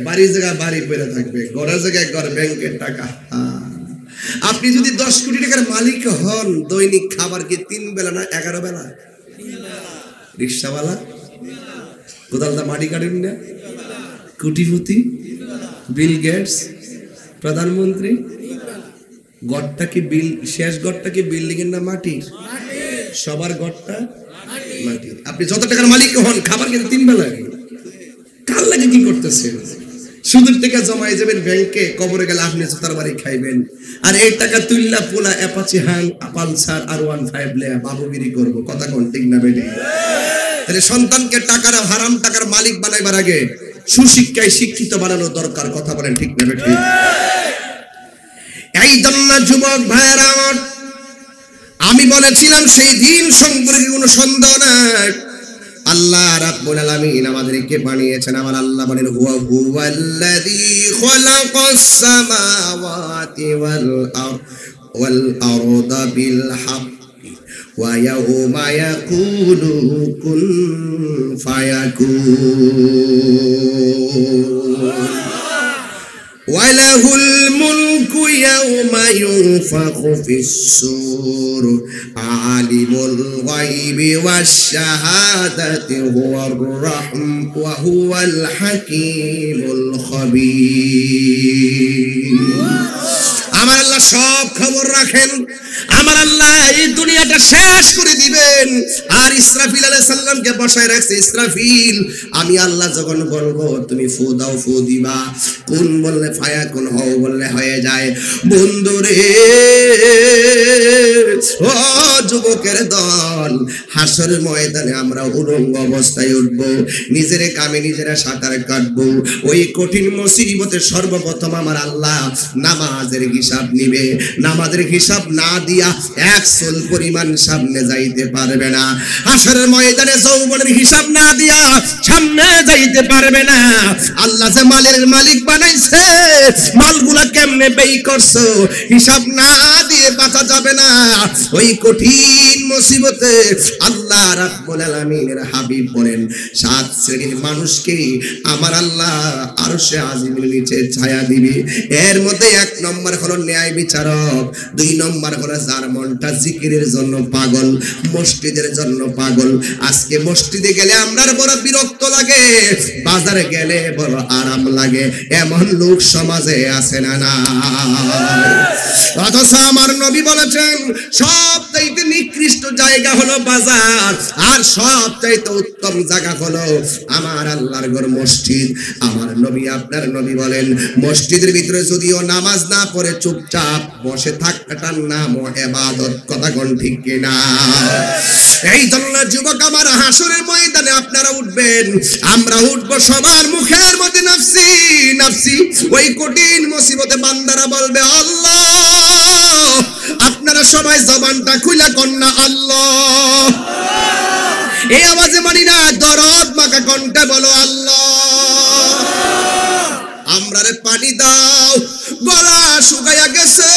Speaker 1: বাড়ির জায়গায় বাড়ি পড়ে থাকবে, ঘরের জায়গায় ঘর, ব্যাংকের টাকা। আপনি যদি 10 কোটি টাকার মালিক হন, দৈনিক খাবার কি 3 বেলা না 11 বেলা? রিক্সাওয়ালা কোদালটা মাটি কাটেন না, কোটিপতি, বিল গেটস, প্রধানমন্ত্রী, গড়টা কি বিল, শেষ গড়টা কি বিল্ডিং এর না মাটির? সবার গড়টা মাটির। আপনি যত টাকার মালিক হন, খাবার কিন্তু 3 বেলা। কার লাগে কি করতেছেন? সুদের টাকা জমাই যাবেন ব্যাংকে, কবরে গেলে আপনি জুতার বাড়ি খাইবেন। আর এই টাকা তুললা পোলা অ্যাপাচি হাং পালসার আর 15 লে বাবুগিরি করবো। কথা কোন ঠিক না বেটি? তাহলে সন্তানকে টাকার, হারাম টাকার মালিক বানাইবার আগে সুশিক্ষায় শিক্ষিত বানানো দরকার। কথা বলেন ঠিক না বেটি? এই জন্য যুবক ভাইয়েরা আমার, আমি বলেছিলাম সেই দিন সম্পর্কে কোনো সন্দেহ নাই। আল্লাহ রাব্বুল আলামিন আমাদেরকে বানিয়েছেন। আমার আল্লাহ বলেন, হুয়া হুয়াল্লাযী খালাকাস সামাওয়াতি ওয়াল আরদা বিল হাক্কি ওয়া ইয়াউমা ইয়াকুলু কুন ফায়াকুন وله الملك يوم ينفخ في الصور عالم الغيب والشهادة وهو الحكيم الخبير। আমার আল্লাহ সব খবর রাখেন। আমার আল্লাহ এই দুনিয়াটা শেষ করে দিবেন। আর ইসরাফিল আলাইহিস সালামকে বসায় রাখছে। ইসরাফিল, আমি আল্লাহ যখন বলবো তুমি ফু দাও, ফু দিবা। কোন বললে ফায়াকুন, হও বললে হয়ে যায়। বন্ধুরে, ও যুবকের দল, হাসরের ময়দানে আমরা উলঙ্গ অবস্থায় উঠবো, নিজের কামে নিজেরা সাঁতার কাটবো। ওই কঠিন মুসিবতে সর্বপ্রথম আমার আল্লাহ নামাজের হিসাব নিবে। নামাজের হিসাব না দিয়া 1 চুল পরিমাণ সামনে যাইতে পারবে না। হাসরের ময়দানে যৌবনের হিসাব না দিয়া সামনে যাইতে পারবে না। আল্লাহ যে মালের মালিক বানাইছে, মালগুলা কেমনে ব্যয় করছো হিসাব না দিয়ে বাঁচা যাবে না। ওই কঠিন মুসিবতে আল্লাহ রাব্বুল আলামিনের হাবিব বলেন, 7 শ্রেণীর মানুষকে আমার আল্লাহ আরশে আজিমের নিচে ছায়া দিবে। এর মধ্যে 1 নম্বর হলো ন্যায় বিচারক, 2 নম্বর হলো যার মনটা জিকিরের জন্য পাগল, মসজিদের জন্য পাগল। আজকে মসজিদে গেলে আমরার বড় বিরক্ত লাগে, বাজারে গেলে বড় আরাম লাগে, এমন লোক সমাজে আছে না? না। অথচ আমার নবী বলেছেন সবচাইতে নিকৃষ্ট জায়গা হলো বাজার, আর সবচাইতে উত্তম জায়গা হলো আমার আল্লাহর ঘর মসজিদ। আমার নবী, আপনার নবী বলেন, মসজিদের ভিতরে যদিও নামাজ না পড়ে চুপচাপ বসে থাকাটার নাম ইবাদত। কথা কোন ঠিক কিনা? এই জন্য যুবক আমার, হাসরের ময়দানে আপনারা উঠবেন, আমরা উঠবো, সবার মুখের মধ্যে নাফসি নাফসি। ওই কঠিন মুসিবতে বান্দারা বলবে আল্লাহ। আপনারা সবাই জবানটা খুলে কন্যা আল্লাহ। এই আওয়াজে মানি না, দরদ মাখা কণ্ঠে বলো আল্লাহ। আমরারে পানি দাও, গলা শুকাইয়া গেছে।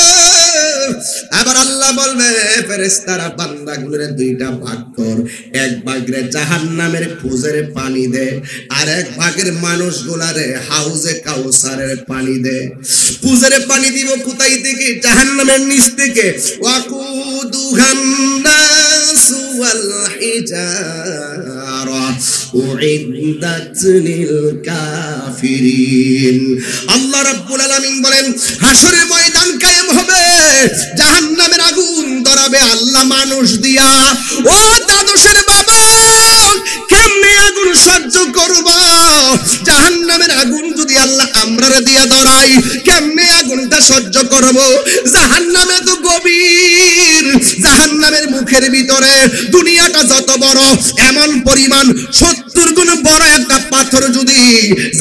Speaker 1: এবার আল্লাহ বলবে, ফেরেশতারা বান্দাগুলোরে 2টা ভাগ কর। 1 ভাগরে জাহান্নামের কুজের পানি দে, আর 1 ভাগের মানুষগুলারে হাউজে কাউসারের পানি দে। কুজের পানি দিব কোথায় থেকে? জাহান্নামের নিচ থেকে। ওয়াকুদুহান নাসু ওয়াল হিজারা উইদ্দাত লিল কাফিরিন। আল্লাহ রাব্বুল আলামিন বলেন, হাসরের ময়দান কায়েম হবে, জাহান্নামের আগুন ধরাবে আল্লাহ মানুষ দিয়া। ও দাদুশের বাবা, কেমনে আগুন সহ্য করবা? জাহান্নামের আগুন যদি আল্লাহ আমরারে দিয়া ধরাই, কেমনে আগুনটা সহ্য করব? জাহান্নামে তো গভীর, জাহান্নামের মুখের ভিতরে দুনিয়াটা যত বড়, এমন পরিমাণ 70 গুণ বড় একটা পাথর যদি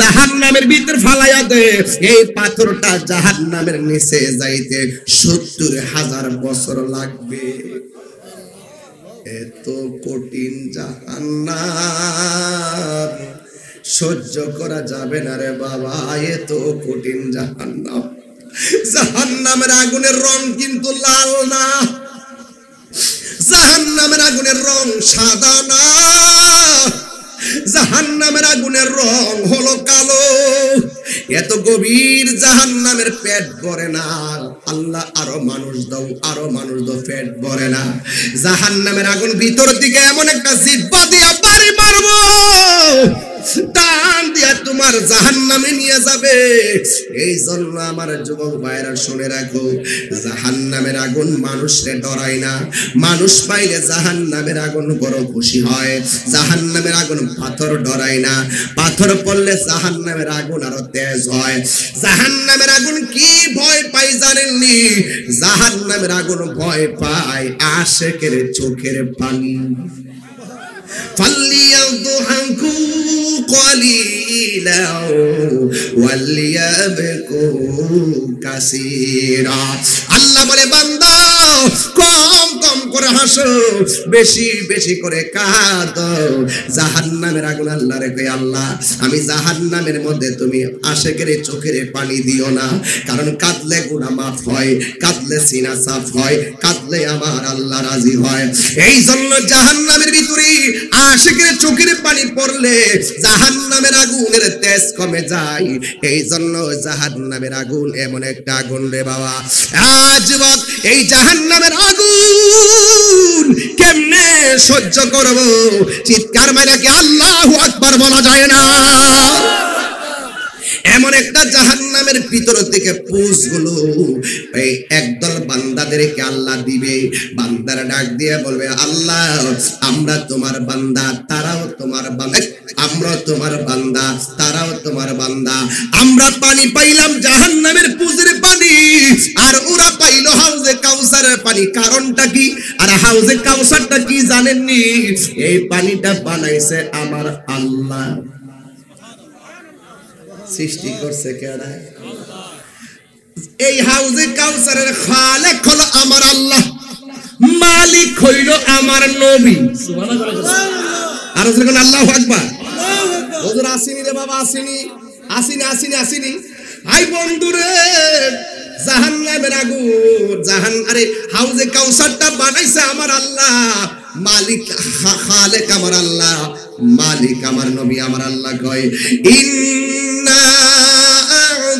Speaker 1: জাহান্নামের ভিতর ফালাইয়া দে, এই পাথরটা জাহান্নামের নিচে যাইতে 70,000 বছর লাগবে। এত কঠিন জাহান্নাম সহ্য করা যাবে না রে বাবা, এত কঠিন জাহান্নাম। জাহান্নামের আগুনের রং কিন্তু লাল না, জাহান্নামের আগুনের রং সাদা না, জাহান্নামের আগুনের রং হলো কালো। এত গভীর জাহান্নামের পেট ভরে না। আল্লাহ আরো মানুষ দাও, আরো মানুষ দাও, পেট ভরে না। জাহান্নামের আগুন ভিতর দিকে এমন একটা জিহ্বা দিয়া বাড়ি মারবো, টান দিয়া তোমার জাহান্নামে নিয়ে যাবে। এই জন্য আমার যুবক ভাইরা শুনে রাখো, জাহান্নামের আগুন মানুষকে ডরায় না। মানুষ পাইলে জাহান্নামের আগুন বড় খুশি হয়। জাহান্নামের আগুন পাথর ডরায় না, পাথর পড়লে জাহান্নামের আগুন আরো তেজ হয়। জাহান্নামের আগুন কি ভয় পায় জানেননি? জাহান্নামের আগুন ভয় পায় আশিকের চোখের পানি। فليضحكوا قليلا وليبكوا كثيرا। আল্লাহ বলে বান্দা কম কম করে হাসো, বেশি বেশি করে কাঁদো। জাহান্নামের আগুন আল্লাহ রেখে, আল্লাহ আমি জাহান্নামের মধ্যে তুমি আশিকের চোখের পানি দিও না, কারণ কাঁদলে গুনাহ মাফ হয়, কাঁদলে সিনা সাফ হয়, কাঁদলে আমার আল্লাহ রাজি হয়। এই জন্য জাহান্নামের ভিতরে আশিকের চোখের পানি পড়লে জাহান্নামের আগুনের তেজ কমে যায়। এই জন্য জাহান্নামের আগুন এমন একটা আগুন রে বাবা। আজ এই জাহান্নামের আগুন কেমনে সহ্য করব? চিৎকার মেরে কি আল্লাহু আকবার বলা যায় না? এমন একটা জাহান্নামের ভিতর থেকে পুষগুলো এই একদল বান্দাদেরকে আল্লাহ দিবে। বান্দারা ডাক দিয়ে বলবে, আল্লাহ আমরা তোমার বান্দা, তারাও তোমার বান্দা, আমরা তোমার বান্দা, তারাও তোমার বান্দা। আমরা পানি পাইলাম জাহান্নামের পুজের পানি, আর ওরা পাইলো হাউজে কাউসারের পানি। কারণটা কি? আর হাউজে কাউসারটা কি জানেননি? এই পানিটা বানাইছে আমার আল্লাহ। সৃষ্টি করছে কেডা? এই হাউজে কাউসারের খালেক হলো আমার আল্লাহ, মালিক হইল আমার নবী। সুবহানাল্লাহ। আর যখন আল্লাহু আকবার। হুজুর আসেনি রে বাবা, আসেনি আসেনি আসেনি আসেনি। ভাই বন্ধুরে, জাহান্নামের আগুন আরে হাউজে কাউসারটা বানাইছে আমার আল্লাহ, মালিক খালেক আমার আল্লাহ, মালিক আমার নবী আমার আল্লাহ কয়, ইন্না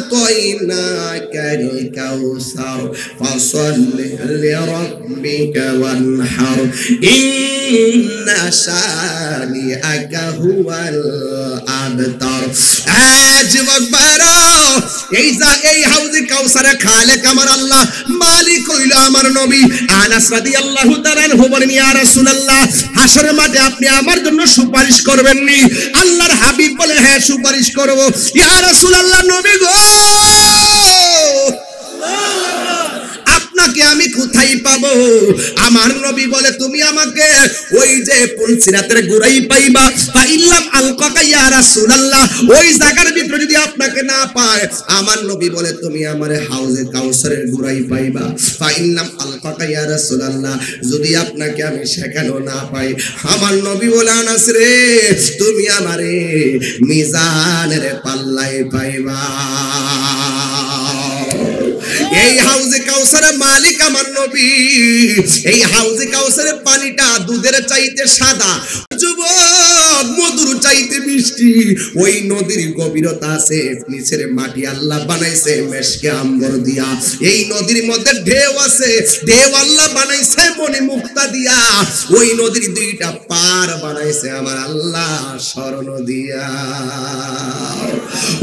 Speaker 1: আ'তাইনাকাল কাউসার ফাসাল্লি লিরাব্বিকা ওয়ানহার ইন্না শানিআকা হুয়াল আবতার। যুবক ভাইরা, এই হাউজে কাউসারের খালেক আমার আল্লাহ, মালিক হইল আমার নবী। আনাস রাদিয়াল্লাহু তাআলা আনহু বলেন, ইয়া রাসূলুল্লাহ, হাশরের মাঠে আপনি আমার জন্য সুপারিশ করবেন নি? আল্লাহর হাবিব বলে, হ্যাঁ সুপারিশ করব। ইয়া রাসূলুল্লাহ, নবী গো, আপনাকে আমি কোথায় পাবো? আমার নবী বলে, তুমি আমাকে ওই যে পুলসিরাতের গোড়াই পাইবা। ফাইল্লাম আলকাকা ইয়া রাসূলুল্লাহ, ওই জায়গার ভিতরে যদি আপনাকে না পায়, আমার নবী বলে তুমি আমারে হাউজে কাউসারের গোড়াই পাইবা। ফাইল্লাম আলকাকা ইয়া রাসূলুল্লাহ, যদি আপনাকে আমি সেখানেও না পাই, আমার নবী বলে, আনাস রে, তুমি আমারে মিজানের পাল্লায় পাইবা। এই হাউজে কাউসারের মালিক আমার নবী। এই হাউজে কাউসারের পানিটা দুধের চাইতে সাদা, যুবক মধুর চাইতে মিষ্টি। ওই নদীর গভীরতা আছে, নিচের মাটি আল্লাহ বানাইছে মেশকে আম্বর দিয়া। এই নদীর মধ্যে ঢেউ আছে, ঢেউ আল্লাহ বানাইছে মনি মুক্তা দিয়া। ওই নদীর দুইটা পার বানাইছে আমার আল্লাহ স্বর্ণ দিয়া।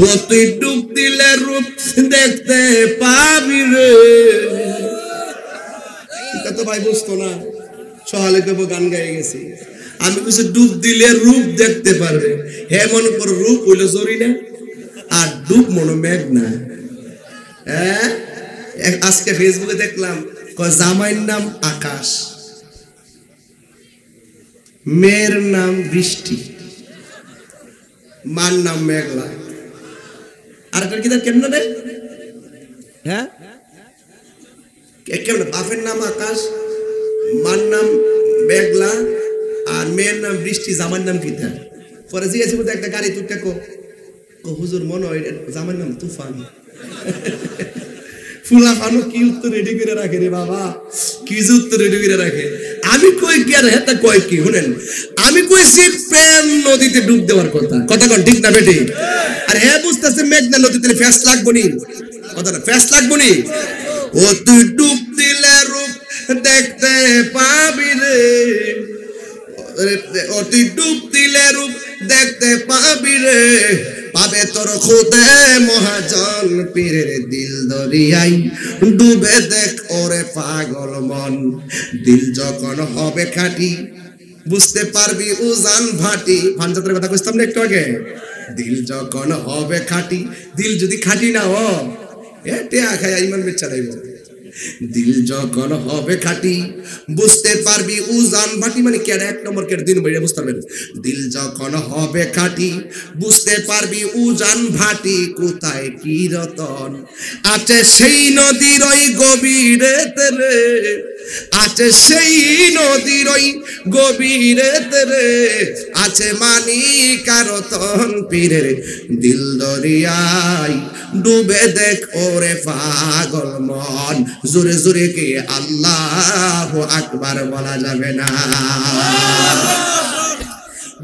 Speaker 1: ও তুই ডুব দিলে রূপ দেখতে পাবি রে। এটা তো ভাই বুঝতো না, সহালে দেব গান গায়ে গেছি আমি, কিছু ডুব দিলে রূপ দেখতে পারবে। হে মনে করো রূপ হইলো জরিনা, আর ডুব মনো মেঘ না। হ্যাঁ, আজকে ফেসবুকে দেখলাম, জামাইয়ের নাম আকাশ, মেয়ের নাম বৃষ্টি, মার নাম মেঘলা। আর কি তার কেমন রে? হ্যাঁ, কেমন? বাপের নাম আকাশ, মার নাম মেঘলা, আর মেয়ের নাম বৃষ্টি, জামার নাম কি? তার পরে জিজ্ঞাসা করতে একটা গাড়ি তুই হুজুর মনে হয় জামার নাম তুফান। ফুলা ফানো কি উত্তর রেডি করে রাখে রে বাবা, কি যে উত্তর রেডি করে রাখে। আমি কই কি আর হেতা কয় কি শুনেন, আমি আমি কইছি প্রেম নদীতে ডুব দেওয়ার কথা, কথা কোন ঠিক না বেটি? আর হ্যাঁ বুঝতেছে মেঘনা নদীতে ফ্যাস লাগবো নি, কথাটা ফ্যাস লাগবো নি। ও তুই ডুব দিলে রূপ দেখতে পাবি রে, ও তুই ডুব দিলে রূপ দেখতে পাবি রে, পাবে তোর খুদে মহাজন পীরের দিল দরিয়াই ডুবে দেখ ওরে পাগল মন। দিল যখন হবে খাঁটি বুঝতে পারবি উজান ভাটি, ভাঞ্জাতের কথা কইতাম না একটু আগে। দিল যখন হবে খাঁটি, দিল যদি খাঁটি না ও টেয়া খায় ইমান বেচা দেব। দিল যখন হবে খাঁটি বুঝতে পারবি উজান ভাটি, মানে কেডা এক নম্বর কেডা দিন বাইরে বুঝতে পারবেন। দিল যখন হবে খাঁটি বুঝতে পারবি উজান ভাটি, কোথায় কি রতন আছে সেই নদীর ওই গভীরেতে রে, আছে সেই নদীর ওই গভীরেতে রে, আছে মানিক আর রতন পীরের দিল দরিয়ায় ডুবে দেখ ওরে পাগল মন। জোরে জোরে কে আল্লাহু আকবার বলা যাবে না?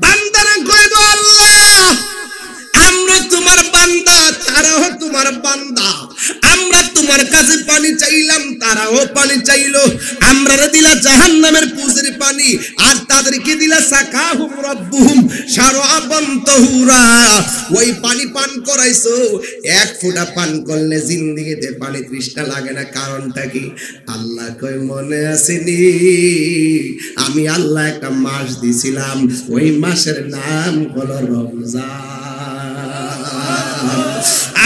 Speaker 1: বান্দারা কইবো আল্লাহ আমরা তোমার বান্দা, তারাও তোমার বান্দা, আমরা তোমার কাছে পানি চাইলাম তারাও পানি চাইলো, আমরা দিলা জাহান্নামের পুজের পানি আর তাদেরকে দিলা সাকাহুম রাব্বুহুম শারাবান তাহুরা, ওই পানি পান করাইছো। এক ফোঁটা পান করলে জিন্দেগিতে পানি তৃষ্ণা লাগে না, কারণটা কি? আল্লাহ কই মনে আসেনি আমি আল্লাহ একটা মাস দিছিলাম, ওই মাসের নাম হলো রমজান।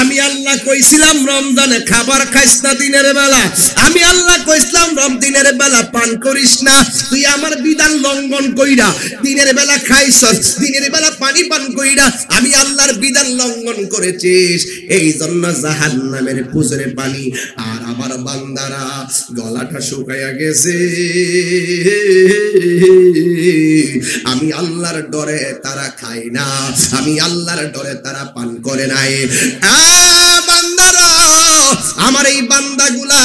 Speaker 1: আমি আল্লাহ কইছিলাম রমজানে খাবার খাইস না দিনের বেলা, আমি আল্লাহ কইছিলাম দিনের বেলা পান করিস না, তুই আমার বিধান লঙ্ঘন কইরা দিনের বেলা খাইছস, দিনের বেলা পানি পান কইরা আমি আল্লাহর বিধান লঙ্ঘন করেছিস, এই জন্য জাহান্নামের পুজরে পানি। আর আমার বান্দারা গলাটা শুকাইয়া গেছে, আমি আল্লাহর ডরে তারা খায় না, আমি আল্লাহর ডরে তারা পান করে নাই। বান্দারা আমার এই বান্দাগুলা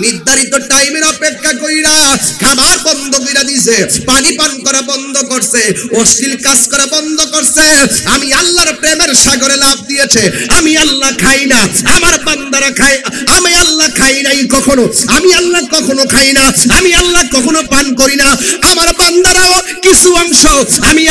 Speaker 1: নির্ধারিত টাইমের অপেক্ষা কইরা খাবার বন্ধ কইরা দিছে, পানি পান করা বন্ধ করছে, অশ্লীল কাজ করা বন্ধ করছে, আমি আল্লাহর প্রেমের সাগরে লাফ দিয়েছে। আমি আল্লাহ খাই না, আমার বান্দারা খায়, আমি আল্লাহ খাই নাই কখনো, আমি আল্লাহ কখনো খাই না, আমি আল্লাহ কখনো পান করি না। আমার বান্দারাও কিছু অংশ আমি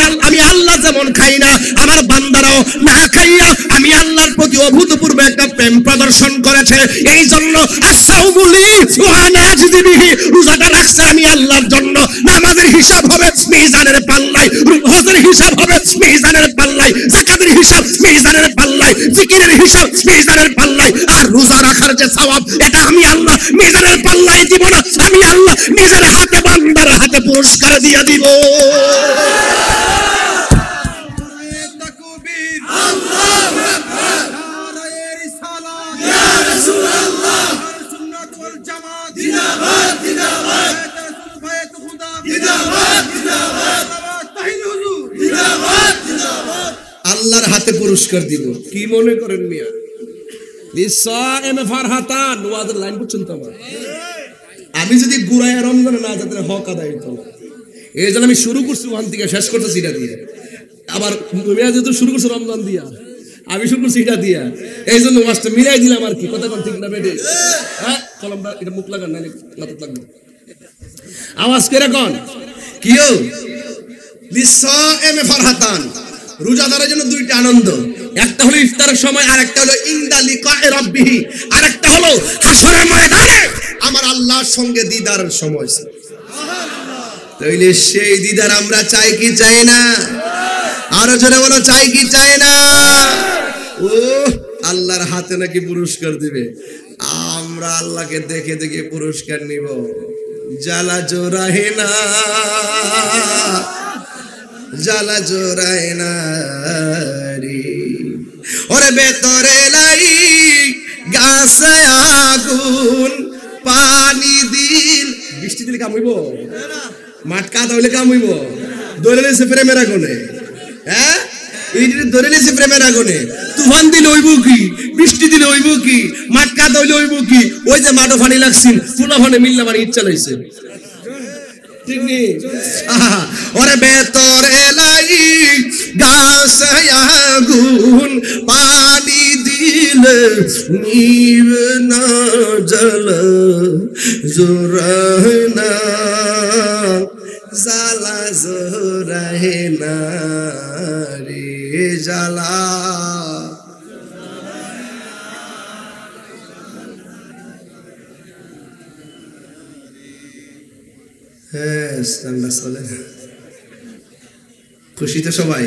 Speaker 1: আল্লাহ যেমন খাই না, আমার বান্দারাও না খাইয়া আমি আল্লাহর প্রতি অভূতপূর্ব একটা প্রেম প্রদর্শন করেছে। এই জন্য আসাউমুলি ওয়ানাজদিহি, রোজাটা রাখছে আমি আল্লাহর জন্য, নামাজের হিসাব হবে মিজানের পাল্লায়, হজের হিসাব হবে মিজানের পাল্লায়, যাকাতের হিসাব মিজানের পাল্লায়, জিকিরের হিসাব মিজানের পাল্লায়, আর রোজা রাখার যে সওয়াব এটা আমি আল্লাহ মিজানের পাল্লায় দিব না, আমি আল্লাহ নিজের হাতে বান্দার হাতে পুরস্কার দিয়ে দিব। আল্লাহর হাতে পুরস্কার দিব। কি মনে করেন মিয়া? লিসাইম ফারহাতান, ওয়াজের লাইন বুঝছেন তো আমার? আমি যদি গুরায়া রমজানে না যেতে হক আদায় হতো, এই জন্য আমি শুরু করছি ওখান থেকে, শেষ করতেছি এটা দিয়ে। আবার মিয়া যেহেতু শুরু করছে রমজান দিয়া, আমি শুরু করছি এটা দিয়া, এই জন্য ওয়াজটা মিলাই দিলাম আর কি। কথা কোন ঠিক না বেটে? হ্যাঁ কলমটা এটা মুখ লাগান না, মাথায় লাগবে। আওয়াজ করে কোন কিও? লিসাইম ফারহাতান, রোজাদারের জন্য দুইটা আনন্দ, একটা হলো ইফতারের সময়, আর একটা হলো ইনদা লিকায়ে রাব্বিহি, আর একটা হলো হাসরের ময়দানে আমার আল্লাহর সঙ্গে দিদারের সময়। সুবহানাল্লাহ। তাইলে সেই দিদার আমরা চাই কি চাই না? আরো জোরে বলো, চাই কি চাই না? ও আল্লাহর হাতে নাকি পুরস্কার দিবে, আমরা আল্লাহকে দেখে দেখে পুরস্কার নিব। জ্বালা জোরাহে না, জ্বালা জোরায় না রে, ওরে ভেতরে লাই গাছে আগুন, পানি দিল বৃষ্টি দিলে কামইব, মাঠ কাদা হইলে কামইব, ধরে লেছে প্রেমের আগুনে। হ্যাঁ এই ধরে লেছে প্রেমের আগুনে, তুফান দিলে হইব কি, বৃষ্টি দিলে হইব কি, মাঠ কাদা হইলে হইব কি? ওই যে মাঠও ফানি লাগছিল, ফুলা ফানে মিল্লা মানে ইচ্ছা লাইছে,
Speaker 2: ঠিক নেই?
Speaker 1: ওরে ভেতরে লাই গাছে আগুন পানি দিলে নিবে না জ্বালা জোরায় না জ্বালা জোরায় না রে জ্বালা হ্যাঁ চলে খুশি তো সবাই